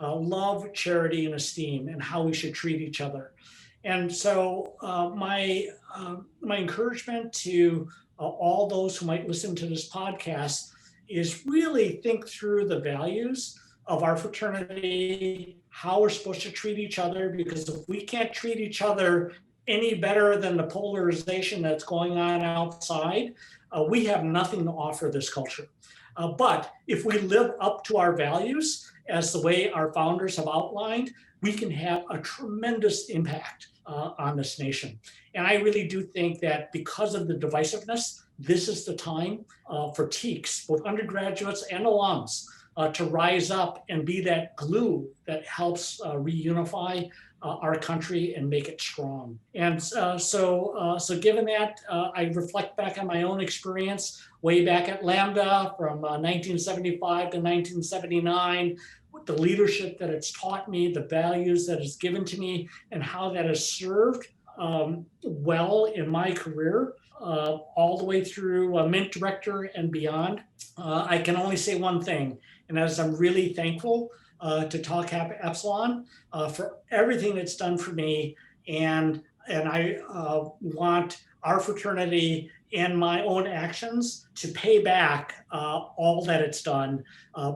Love, charity, and esteem, and how we should treat each other. And so my encouragement to all those who might listen to this podcast is really think through the values of our fraternity, how we're supposed to treat each other, because if we can't treat each other any better than the polarization that's going on outside, we have nothing to offer this culture. But if we live up to our values as the way our founders have outlined, we can have a tremendous impact on this nation. And I really do think that because of the divisiveness, this is the time for TKEs, both undergraduates and alums, to rise up and be that glue that helps reunify our country and make it strong. And so given that, I reflect back on my own experience way back at Lambda from 1975 to 1979, the leadership that it's taught me, the values that it's given to me, and how that has served well in my career, all the way through Mint Director and beyond. I can only say one thing, and as I'm really thankful to Tau Kappa Epsilon for everything it's done for me, and I want our fraternity in my own actions to pay back all that it's done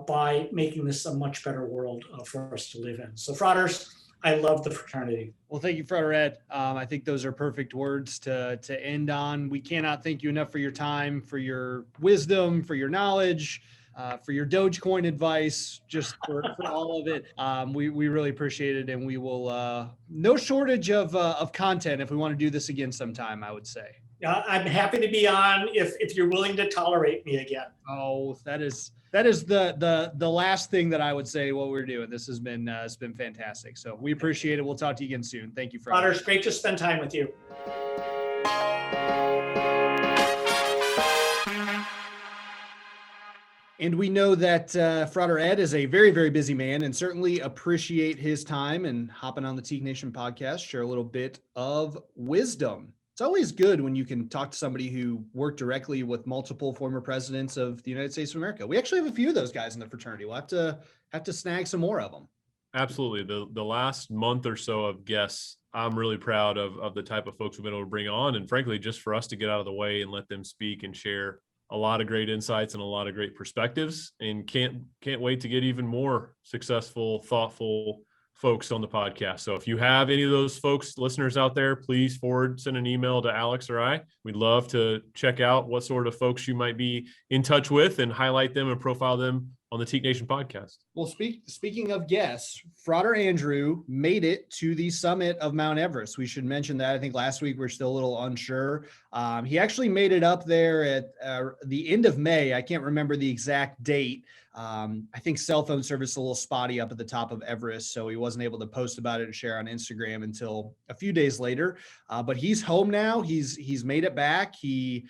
by making this a much better world for us to live in. So Frater's, I love the fraternity. Well, thank you, Frater Ed. I think those are perfect words to end on. We cannot thank you enough for your time, for your wisdom, for your knowledge, for your Dogecoin advice, just for all of it. We really appreciate it, and we will no shortage of content if we want to do this again sometime, I would say. I'm happy to be on if you're willing to tolerate me again. Oh, that is the last thing that I would say what we're doing. This has been it's been fantastic. So we appreciate it. We'll talk to you again soon. Thank you, Frater. Frater, it's great to spend time with you. And we know that Frater Ed is a very, very busy man, and certainly appreciate his time and hopping on the Teak Nation podcast, share a little bit of wisdom. It's always good when you can talk to somebody who worked directly with multiple former presidents of the United States of America. We actually have a few of those guys in the fraternity. We'll have to snag some more of them. Absolutely. The last month or so of guests, I'm really proud of the type of folks we've been able to bring on, and frankly, just for us to get out of the way and let them speak and share a lot of great insights and a lot of great perspectives, and can't wait to get even more successful, thoughtful folks on the podcast. So if you have any of those folks, listeners out there, please send an email to Alex or I. We'd love to check out what sort of folks you might be in touch with and highlight them and profile them on the Teak Nation podcast. Well, speaking of guests, Frater Andrew made it to the summit of Mount Everest. We should mention that. I think last week we're still a little unsure. He actually made it up there at the end of May. I can't remember the exact date. I think cell phone service is a little spotty up at the top of Everest, so he wasn't able to post about it and share on Instagram until a few days later. But he's home now. He's made it back. He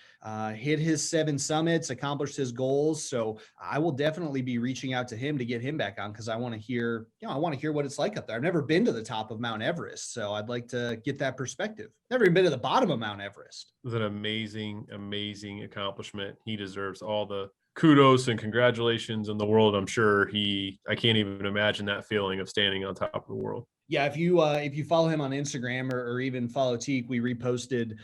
hit his 7 summits, accomplished his goals. So I will definitely be reaching out to him to get him back on, because I want to hear, what it's like up there. I've never been to the top of Mount Everest, so I'd like to get that perspective. Never even been to the bottom of Mount Everest. It was an amazing, amazing accomplishment. He deserves all the kudos and congratulations in the world. I'm sure I can't even imagine that feeling of standing on top of the world. Yeah, if you follow him on Instagram or even follow Teak, we reposted,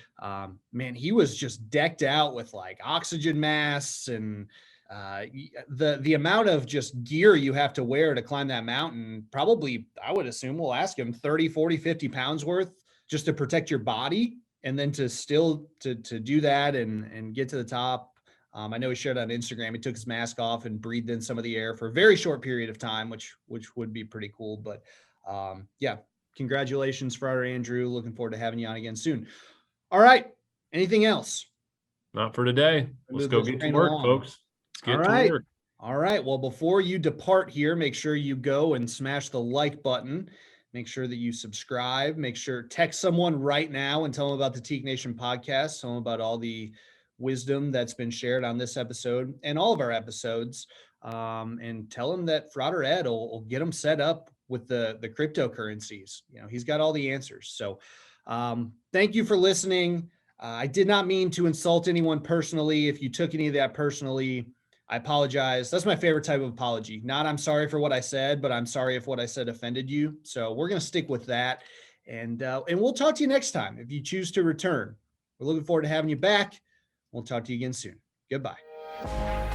he was just decked out with like oxygen masks and the amount of just gear you have to wear to climb that mountain, probably, I would assume, we'll ask him 30, 40, 50 pounds worth just to protect your body. And then to do that and get to the top. I know he shared on Instagram, he took his mask off and breathed in some of the air for a very short period of time, which would be pretty cool. But congratulations, Frater Andrew. Looking forward to having you on again soon. All right. Anything else? Not for today. Let's go get to work, folks. Let's get to work. All right. Well, before you depart here, make sure you go and smash the like button. Make sure that you subscribe. Make sure text someone right now and tell them about the Teak Nation podcast. Tell them about all the wisdom that's been shared on this episode and all of our episodes, and tell them that Frater Ed will get them set up with the cryptocurrencies. He's got all the answers. So thank you for listening. I did not mean to insult anyone personally. If you took any of that personally, I apologize. That's my favorite type of apology. Not I'm sorry for what I said, but I'm sorry if what I said offended you. So we're going to stick with that. And we'll talk to you next time if you choose to return. We're looking forward to having you back. We'll talk to you again soon. Goodbye.